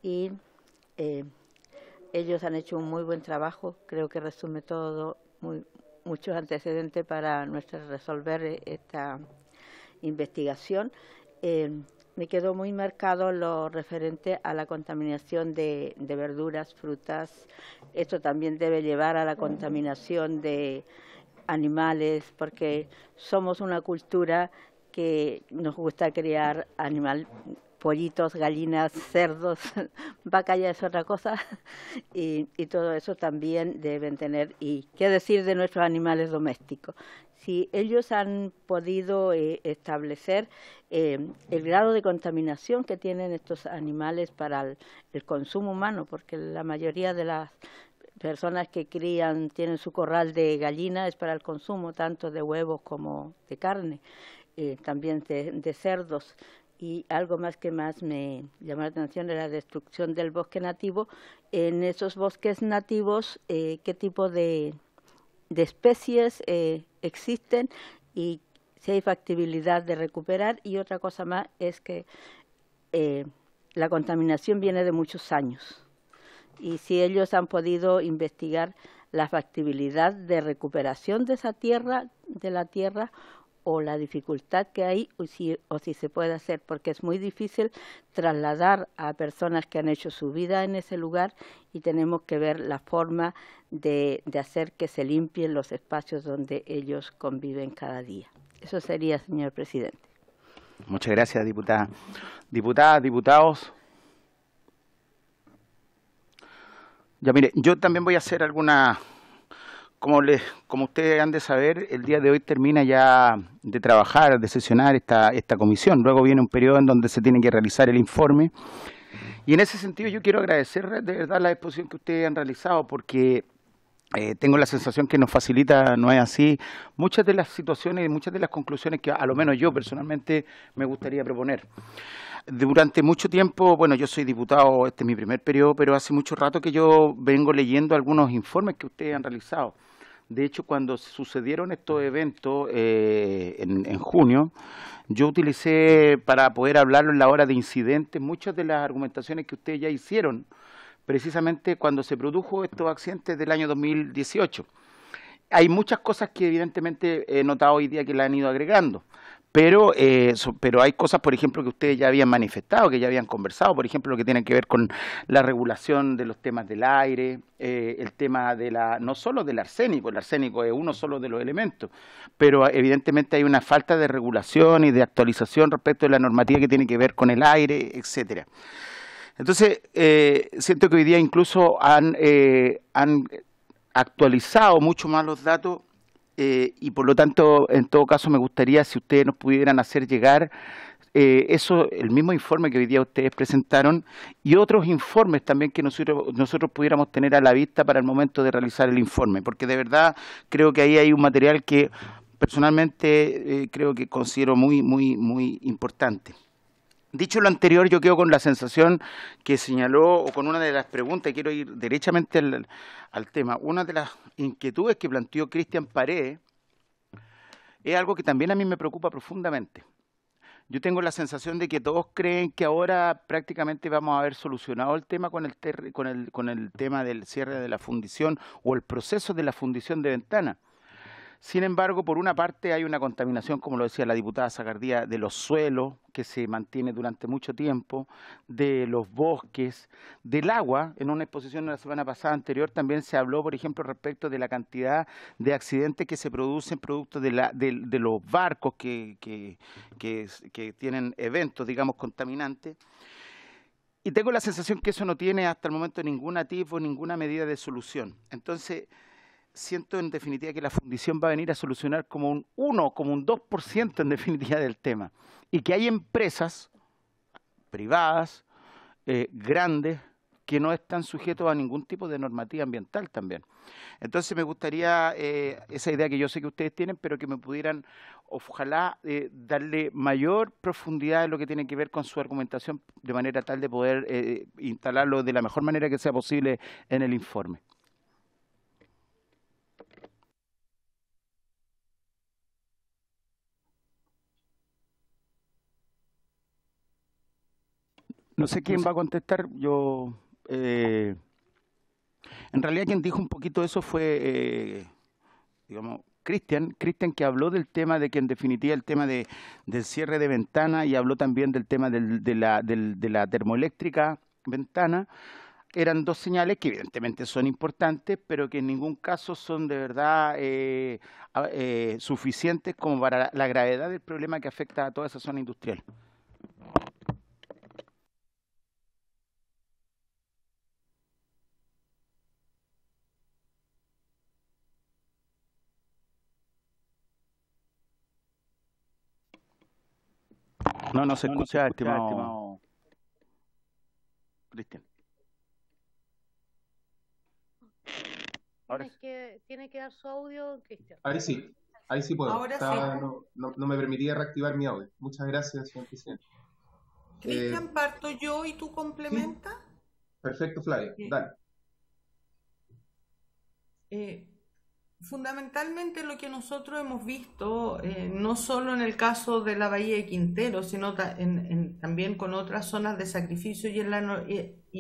y ellos han hecho un muy buen trabajo. Creo que resume todo, muchos antecedentes para resolver esta investigación. Me quedó muy marcado lo referente a la contaminación de verduras, frutas. Esto también debe llevar a la contaminación de animales, porque somos una cultura que nos gusta criar pollitos, gallinas, cerdos, vaca ya es otra cosa, y todo eso también deben tener. ¿Y qué decir de nuestros animales domésticos? Si ellos han podido establecer el grado de contaminación que tienen estos animales para el consumo humano, porque la mayoría de las personas que tienen su corral de gallina es para el consumo tanto de huevos como de carne, también de cerdos. Y algo más que más me llamó la atención era la destrucción del bosque nativo. En esos bosques nativos, ¿qué tipo de especies existen y si hay factibilidad de recuperar? Y otra cosa más es que la contaminación viene de muchos años. Y si ellos han podido investigar la factibilidad de recuperación de esa tierra, de la tierra, o la dificultad que hay, o si se puede hacer, porque es muy difícil trasladar a personas que han hecho su vida en ese lugar y tenemos que ver la forma de hacer que se limpien los espacios donde ellos conviven cada día. Eso sería, señor presidente. Muchas gracias, diputada. Diputadas, diputados. Ya mire, yo también voy a hacer alguna... Como ustedes han de saber, el día de hoy termina ya de trabajar, de sesionar esta comisión. Luego viene un periodo en donde se tiene que realizar el informe. Y en ese sentido yo quiero agradecer de verdad la exposición que ustedes han realizado, porque tengo la sensación que nos facilita, no es así, muchas de las situaciones y muchas de las conclusiones que a lo menos yo personalmente me gustaría proponer. Durante mucho tiempo, bueno, yo soy diputado, este es mi primer periodo, pero hace mucho rato que yo vengo leyendo algunos informes que ustedes han realizado. De hecho, cuando sucedieron estos eventos en junio, yo utilicé para poder hablarlo en la hora de incidentes muchas de las argumentaciones que ustedes ya hicieron, precisamente cuando se produjo estos accidentes del año 2018. Hay muchas cosas que evidentemente he notado hoy día que la han ido agregando. Pero hay cosas, por ejemplo, que ustedes ya habían manifestado, que ya habían conversado, por ejemplo, lo que tiene que ver con la regulación de los temas del aire, el tema no solo del arsénico, el arsénico es uno solo de los elementos, pero evidentemente hay una falta de regulación y de actualización respecto de la normativa que tiene que ver con el aire, etcétera. Entonces, siento que hoy día incluso han actualizado mucho más los datos. Y por lo tanto, en todo caso, me gustaría si ustedes nos pudieran hacer llegar el mismo informe que hoy día ustedes presentaron y otros informes también que nosotros pudiéramos tener a la vista para el momento de realizar el informe, porque de verdad creo que ahí hay un material que personalmente creo que considero muy, muy, muy importante. Dicho lo anterior, yo quedo con la sensación que señaló, o con una de las preguntas, y quiero ir derechamente al tema. Una de las inquietudes que planteó Cristian Paredes es algo que también a mí me preocupa profundamente. Yo tengo la sensación de que todos creen que ahora prácticamente vamos a haber solucionado el tema con el tema del cierre de la fundición o el proceso de la fundición de Ventana. Sin embargo, por una parte hay una contaminación, como lo decía la diputada Zacardía, de los suelos, que se mantiene durante mucho tiempo, de los bosques, del agua. En una exposición de la semana pasada anterior también se habló, por ejemplo, respecto de la cantidad de accidentes que se producen producto de los barcos que tienen eventos, digamos, contaminantes. Y tengo la sensación que eso no tiene hasta el momento ningún atisbo, ninguna medida de solución. Entonces, siento en definitiva que la fundición va a venir a solucionar como un 1, como un 2% en definitiva del tema. Y que hay empresas privadas, grandes, que no están sujetos a ningún tipo de normativa ambiental también. Entonces me gustaría esa idea que yo sé que ustedes tienen, pero que me pudieran, ojalá, darle mayor profundidad en lo que tiene que ver con su argumentación, de manera tal de poder instalarlo de la mejor manera que sea posible en el informe. No sé quién va a contestar. Yo, en realidad quien dijo un poquito eso fue, digamos, Cristian, que habló del tema de que en definitiva el tema del cierre de ventana, y habló también del tema de la termoeléctrica ventana. Eran dos señales que evidentemente son importantes, pero que en ningún caso son de verdad suficientes como para la gravedad del problema que afecta a toda esa zona industrial. No se escucha, estimado Cristian. Tiene que dar su audio, Cristian. Ahí sí puedo. Ahora No me permitía reactivar mi audio. Muchas gracias, señor presidente. Cristian, parto yo y tú complementas. Sí. Perfecto, Flavia, dale. Fundamentalmente lo que nosotros hemos visto, no solo en el caso de la Bahía de Quintero, sino también con otras zonas de sacrificio y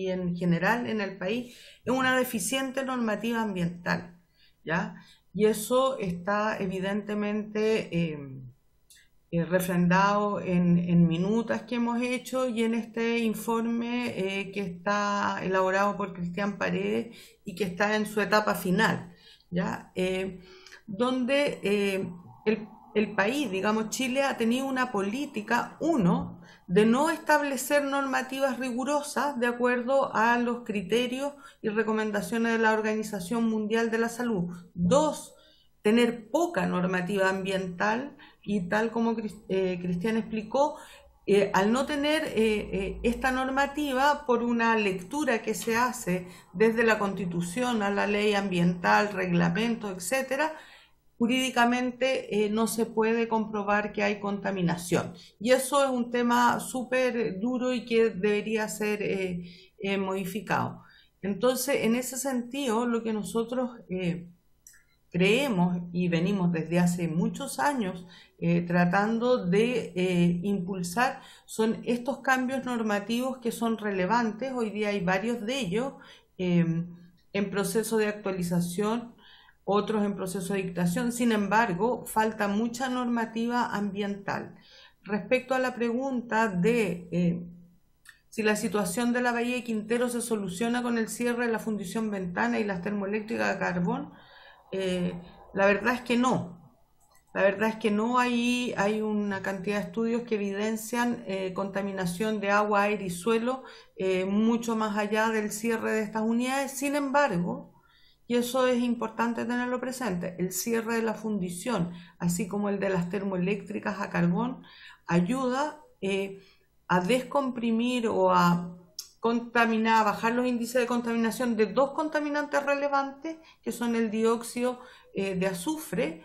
en general en el país, es una deficiente normativa ambiental, ¿ya? Y eso está evidentemente refrendado en minutas que hemos hecho y en este informe que está elaborado por Cristian Paredes y que está en su etapa final, ¿ya? Donde el país, digamos Chile, ha tenido una política, de no establecer normativas rigurosas de acuerdo a los criterios y recomendaciones de la Organización Mundial de la Salud. 2, tener poca normativa ambiental, y tal como Cristian explicó, al no tener esta normativa, por una lectura que se hace desde la Constitución a la ley ambiental, reglamentos, etcétera, jurídicamente no se puede comprobar que hay contaminación. Y eso es un tema súper duro y que debería ser modificado. Entonces, en ese sentido, lo que nosotros creemos y venimos desde hace muchos años tratando de impulsar son estos cambios normativos que son relevantes. Hoy día hay varios de ellos en proceso de actualización, otros en proceso de dictación. Sin embargo, falta mucha normativa ambiental. Respecto a la pregunta de si la situación de la Bahía de Quintero se soluciona con el cierre de la fundición Ventana y las termoeléctricas de carbón, la verdad es que no. La verdad es que no. Hay una cantidad de estudios que evidencian contaminación de agua, aire y suelo mucho más allá del cierre de estas unidades. Sin embargo, y eso es importante tenerlo presente, el cierre de la fundición, así como el de las termoeléctricas a carbón, ayuda a descomprimir o a contaminar, a bajar los índices de contaminación de 2 contaminantes relevantes, que son el dióxido de azufre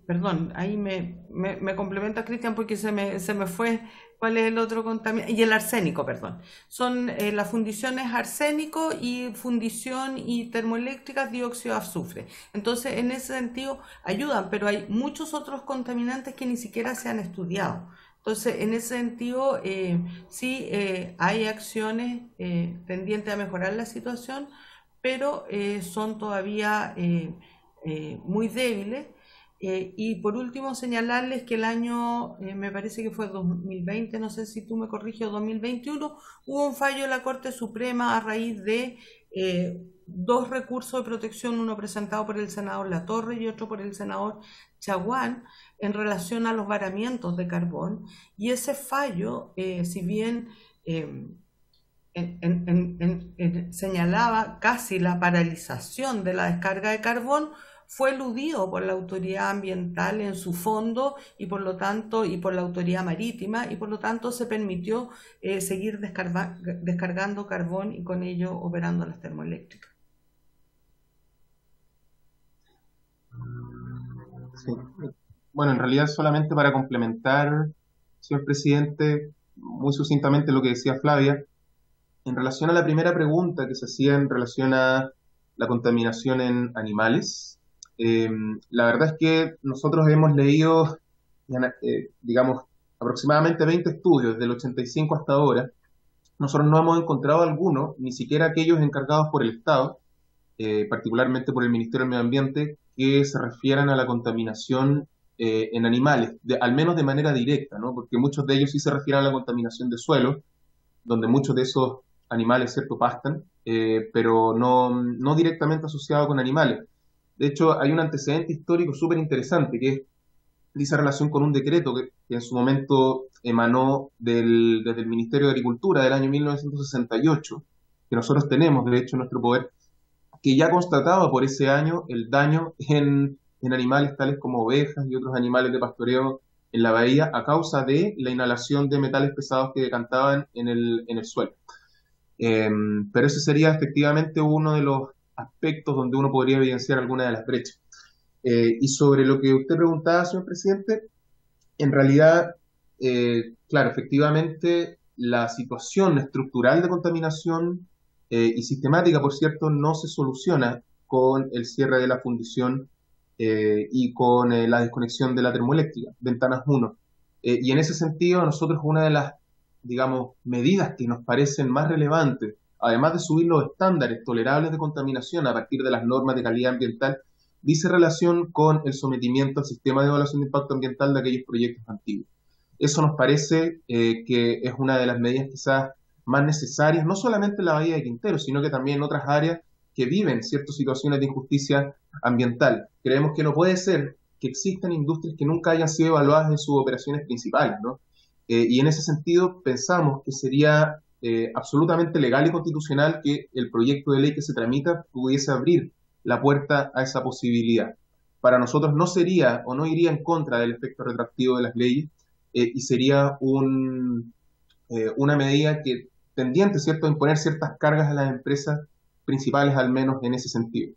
perdón, ahí me complementa Cristian porque se me fue cuál es el otro contaminante, y el arsénico, perdón. Son las fundiciones arsénico y fundición y termoeléctricas dióxido de azufre. Entonces, en ese sentido ayudan, pero hay muchos otros contaminantes que ni siquiera se han estudiado. Entonces, en ese sentido, sí hay acciones tendientes a mejorar la situación, pero son todavía muy débiles. Y por último, señalarles que el año, me parece que fue 2020, no sé si tú me corriges, o 2021, hubo un fallo de la Corte Suprema a raíz de dos recursos de protección, uno presentado por el senador Latorre y otro por el senador Chaguán, en relación a los varamientos de carbón. Y ese fallo, si bien señalaba casi la paralización de la descarga de carbón, fue eludido por la autoridad ambiental en su fondo y por lo tanto, y por la autoridad marítima, y por lo tanto se permitió seguir descargando carbón y con ello operando las termoeléctricas. Sí. Bueno, en realidad solamente para complementar, señor presidente, muy sucintamente lo que decía Flavia, en relación a la primera pregunta que se hacía en relación a la contaminación en animales, la verdad es que nosotros hemos leído, digamos, aproximadamente 20 estudios del 85 hasta ahora. Nosotros no hemos encontrado alguno, ni siquiera aquellos encargados por el Estado, particularmente por el Ministerio del Medio Ambiente, que se refieran a la contaminación en animales, al menos de manera directa, ¿no? Porque muchos de ellos sí se refieren a la contaminación de suelo, donde muchos de esos animales, ¿cierto?, pastan, pero no directamente asociado con animales. De hecho, hay un antecedente histórico súper interesante que dice relación con un decreto que en su momento emanó desde el Ministerio de Agricultura del año 1968, que nosotros tenemos, de hecho, en nuestro poder, que ya constataba por ese año el daño en animales tales como ovejas y otros animales de pastoreo en la bahía a causa de la inhalación de metales pesados que decantaban en el suelo. Pero ese sería efectivamente uno de los aspectos donde uno podría evidenciar alguna de las brechas. Y sobre lo que usted preguntaba, señor presidente, en realidad, claro, efectivamente, la situación estructural de contaminación y sistemática, por cierto, no se soluciona con el cierre de la fundición y con la desconexión de la termoeléctrica, Ventanas 1. Y en ese sentido, nosotros una de las, digamos, medidas que nos parecen más relevantes, además de subir los estándares tolerables de contaminación a partir de las normas de calidad ambiental, dice relación con el sometimiento al sistema de evaluación de impacto ambiental de aquellos proyectos antiguos. Eso nos parece que es una de las medidas quizás más necesarias, no solamente en la Bahía de Quintero, sino que también en otras áreas que viven ciertas situaciones de injusticia ambiental. Creemos que no puede ser que existan industrias que nunca hayan sido evaluadas en sus operaciones principales, ¿no? Y en ese sentido pensamos que sería absolutamente legal y constitucional que el proyecto de ley que se tramita pudiese abrir la puerta a esa posibilidad. Para nosotros no sería o no iría en contra del efecto retroactivo de las leyes y sería una medida que tendiente, ¿cierto?, a imponer ciertas cargas a las empresas principales, al menos en ese sentido.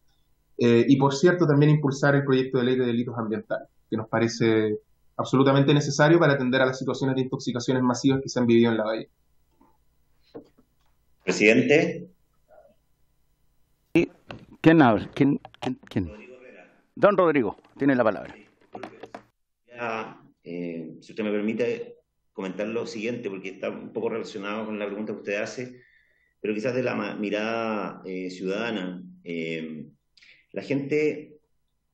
Y por cierto, también impulsar el proyecto de ley de delitos ambientales, que nos parece absolutamente necesario para atender a las situaciones de intoxicaciones masivas que se han vivido en la bahía. Presidente. ¿Quién habla? ¿Quién? Don Rodrigo, tiene la palabra. Si usted me permite comentar lo siguiente, porque está un poco relacionado con la pregunta que usted hace, pero quizás de la mirada ciudadana. La gente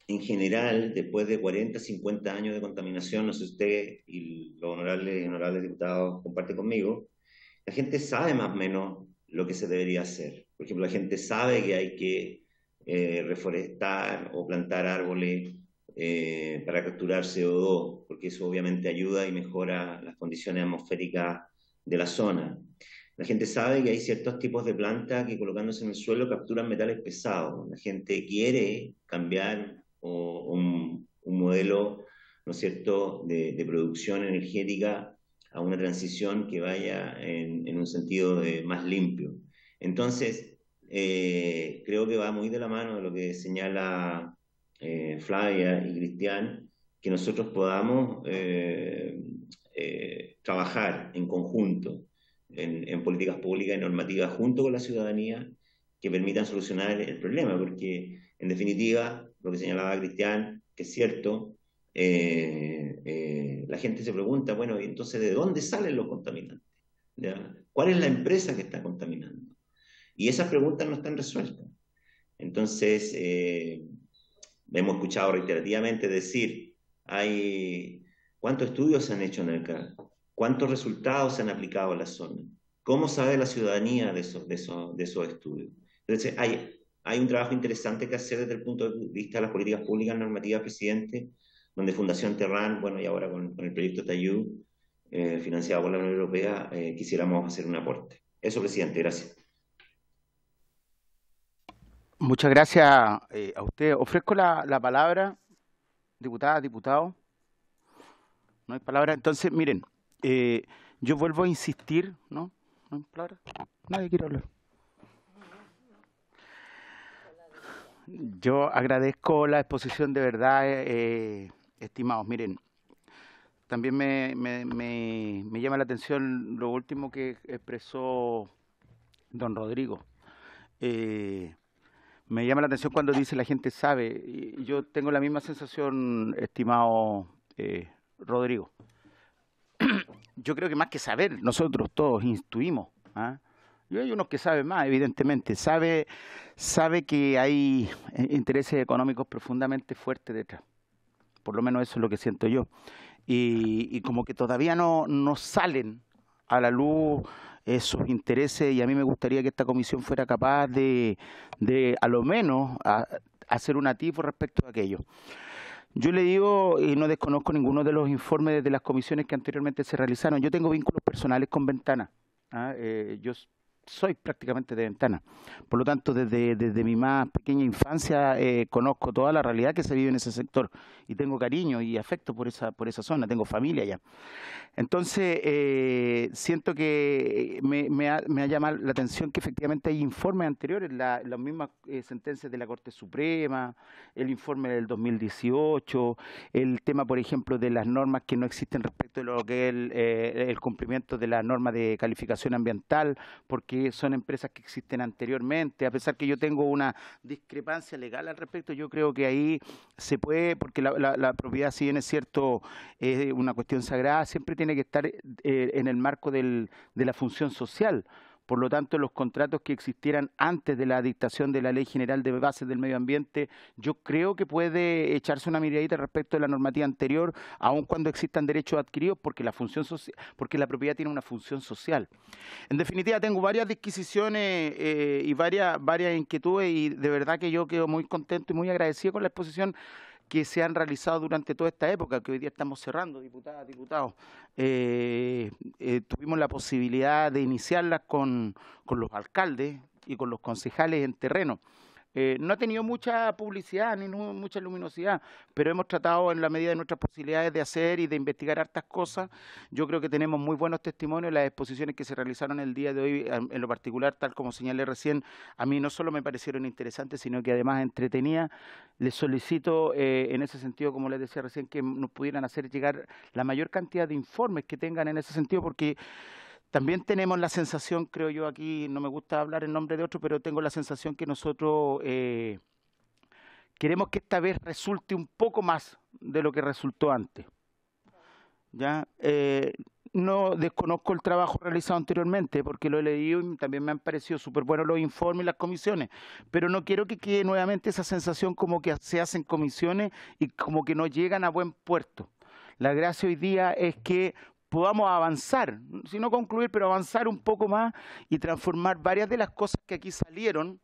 en general, después de 40, 50 años de contaminación, no sé si usted y los honorables diputados comparten conmigo, la gente sabe más o menos lo que se debería hacer. Por ejemplo, la gente sabe que hay que reforestar o plantar árboles para capturar CO2, porque eso obviamente ayuda y mejora las condiciones atmosféricas de la zona. La gente sabe que hay ciertos tipos de plantas que colocándose en el suelo capturan metales pesados. La gente quiere cambiar un modelo, ¿no es cierto?, de producción energética a una transición que vaya en un sentido más limpio. Entonces, creo que va muy de la mano de lo que señala Flavia y Cristian, que nosotros podamos trabajar en conjunto en políticas públicas y normativas junto con la ciudadanía que permitan solucionar el problema, porque en definitiva, lo que señalaba Cristian, que es cierto, la gente se pregunta, bueno, ¿y entonces de dónde salen los contaminantes? ¿Ya? ¿Cuál es la empresa que está contaminando? Y esas preguntas no están resueltas. Entonces, hemos escuchado reiterativamente decir, ¿cuántos estudios se han hecho en el CAR? ¿Cuántos resultados se han aplicado a la zona? ¿Cómo sabe la ciudadanía de esos estudios? Entonces, hay un trabajo interesante que hacer desde el punto de vista de las políticas públicas normativas, presidente, donde Fundación Terran, bueno, y ahora con el proyecto Tayú, financiado por la Unión Europea, quisiéramos hacer un aporte. Eso, presidente, gracias. Muchas gracias a usted. Ofrezco la palabra, diputada, diputado. No hay palabra. Entonces, miren, yo vuelvo a insistir, ¿no? ¿No hay palabra? Nadie quiere hablar. Yo agradezco la exposición de verdad, estimados. Miren, también me llama la atención lo último que expresó don Rodrigo. Me llama la atención cuando dice la gente sabe, y yo tengo la misma sensación, estimado Rodrigo. Yo creo que más que saber, nosotros todos intuimos, ¿ah? Y hay unos que saben más, evidentemente. Sabe que hay intereses económicos profundamente fuertes detrás. Por lo menos eso es lo que siento yo. Y como que todavía no salen a la luz esos intereses, y a mí me gustaría que esta comisión fuera capaz de a lo menos hacer un atisbo respecto a aquello. Yo le digo, y no desconozco ninguno de los informes de las comisiones que anteriormente se realizaron, yo tengo vínculos personales con Ventana, ¿ah? Yo soy prácticamente de Ventana. Por lo tanto, desde mi más pequeña infancia conozco toda la realidad que se vive en ese sector y tengo cariño y afecto por esa zona, tengo familia allá. Entonces, siento que me ha llamado la atención que efectivamente hay informes anteriores, las mismas sentencias de la Corte Suprema, el informe del 2018, el tema, por ejemplo, de las normas que no existen respecto de lo que es el cumplimiento de la norma de calificación ambiental, porque son empresas que existen anteriormente. A pesar que yo tengo una discrepancia legal al respecto, yo creo que ahí se puede, porque la propiedad, si bien es cierto, es una cuestión sagrada, siempre tiene que estar en el marco de la función social. Por lo tanto, los contratos que existieran antes de la dictación de la Ley General de Bases del Medio Ambiente, yo creo que puede echarse una miradita respecto de la normativa anterior, aun cuando existan derechos adquiridos, porque la propiedad tiene una función social. En definitiva, tengo varias disquisiciones y varias inquietudes, y de verdad que yo quedo muy contento y muy agradecido con la exposición que se han realizado durante toda esta época, que hoy día estamos cerrando, diputadas, diputados. Tuvimos la posibilidad de iniciarlas con los alcaldes y con los concejales en terreno. No ha tenido mucha publicidad ni mucha luminosidad, pero hemos tratado en la medida de nuestras posibilidades de hacer y de investigar hartas cosas. Yo creo que tenemos muy buenos testimonios. Las exposiciones que se realizaron el día de hoy, en lo particular, tal como señalé recién, a mí no solo me parecieron interesantes, sino que además entretenidas. Les solicito en ese sentido, como les decía recién, que nos pudieran hacer llegar la mayor cantidad de informes que tengan en ese sentido, porque también tenemos la sensación, creo yo, aquí, no me gusta hablar en nombre de otro, pero tengo la sensación que nosotros queremos que esta vez resulte un poco más de lo que resultó antes. ¿Ya? No desconozco el trabajo realizado anteriormente, porque lo he leído y también me han parecido súper buenos los informes y las comisiones, pero no quiero que quede nuevamente esa sensación como que se hacen comisiones y como que no llegan a buen puerto. La gracia hoy día es que podamos avanzar, si no concluir, pero avanzar un poco más y transformar varias de las cosas que aquí salieron,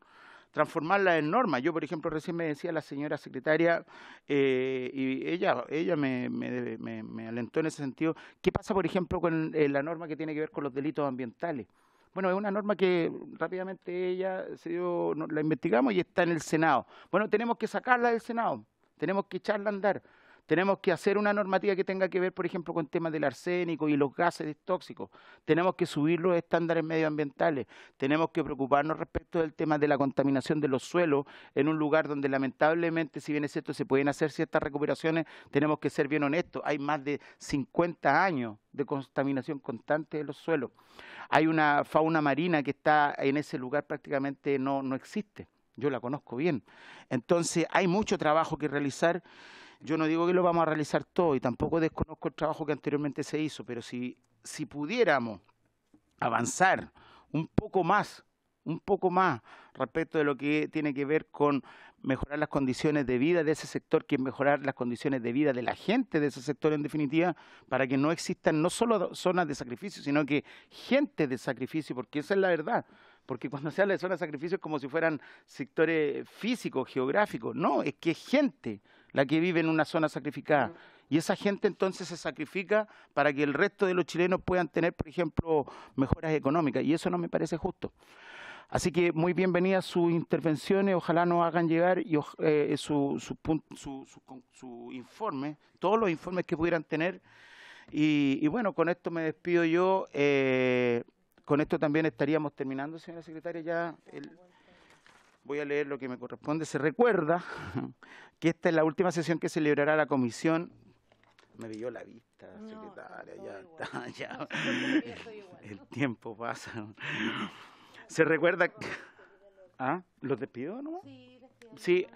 transformarlas en normas. Yo, por ejemplo, recién me decía la señora secretaria, y ella me alentó en ese sentido, ¿qué pasa, por ejemplo, con la norma que tiene que ver con los delitos ambientales? Bueno, es una norma que rápidamente la investigamos y está en el Senado. Bueno, tenemos que sacarla del Senado, tenemos que echarla a andar. Tenemos que hacer una normativa que tenga que ver, por ejemplo, con temas del arsénico y los gases tóxicos. Tenemos que subir los estándares medioambientales. Tenemos que preocuparnos respecto del tema de la contaminación de los suelos en un lugar donde lamentablemente, si bien es cierto, se pueden hacer ciertas recuperaciones, tenemos que ser bien honestos. Hay más de 50 años de contaminación constante de los suelos. Hay una fauna marina que está en ese lugar prácticamente no existe. Yo la conozco bien. Entonces, hay mucho trabajo que realizar. Yo no digo que lo vamos a realizar todo y tampoco desconozco el trabajo que anteriormente se hizo, pero si pudiéramos avanzar un poco más respecto de lo que tiene que ver con mejorar las condiciones de vida de ese sector, que es mejorar las condiciones de vida de la gente de ese sector en definitiva, para que no existan no solo zonas de sacrificio, sino que gente de sacrificio, porque esa es la verdad. Porque cuando se habla de zonas de sacrificio es como si fueran sectores físicos, geográficos. No, es que es gente la que vive en una zona sacrificada. Y esa gente entonces se sacrifica para que el resto de los chilenos puedan tener, por ejemplo, mejoras económicas. Y eso no me parece justo. Así que muy bienvenidas sus intervenciones, ojalá nos hagan llegar y, su informe, todos los informes que pudieran tener. Y bueno, con esto me despido yo. Con esto también estaríamos terminando, señora secretaria, ya. Voy a leer lo que me corresponde. Se recuerda que esta es la última sesión que celebrará la comisión. Me pilló la vista, secretaria, ya está, ya. El tiempo pasa. Se recuerda que... ¿Ah? ¿Los despido, no? Sí.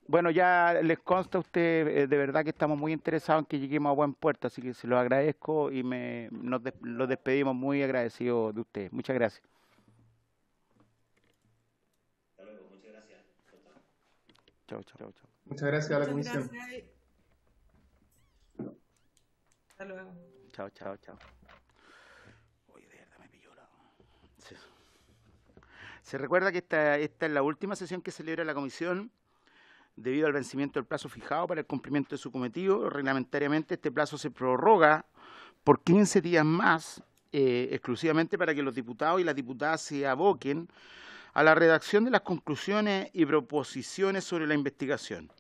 Bueno, ya les consta a usted, de verdad que estamos muy interesados en que lleguemos a buen puerto, así que se lo agradezco y lo despedimos muy agradecidos de usted. Muchas gracias. Hasta luego, muchas gracias. Chao, chao, chao. Muchas gracias a la comisión. Gracias. Hasta luego. Chao, chao, chao. Oye, de verdad me pilló la... Se recuerda que esta es la última sesión que celebra la comisión debido al vencimiento del plazo fijado para el cumplimiento de su cometido. Reglamentariamente este plazo se prorroga por 15 días más, exclusivamente para que los diputados y las diputadas se aboquen a la redacción de las conclusiones y proposiciones sobre la investigación.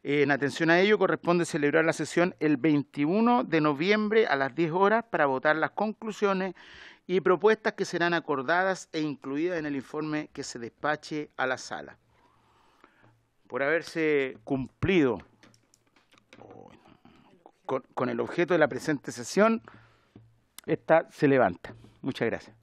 En atención a ello, corresponde celebrar la sesión el 21 de noviembre a las 10 horas para votar las conclusiones y propuestas que serán acordadas e incluidas en el informe que se despache a la sala. Por haberse cumplido con el objeto de la presente sesión, esta se levanta. Muchas gracias.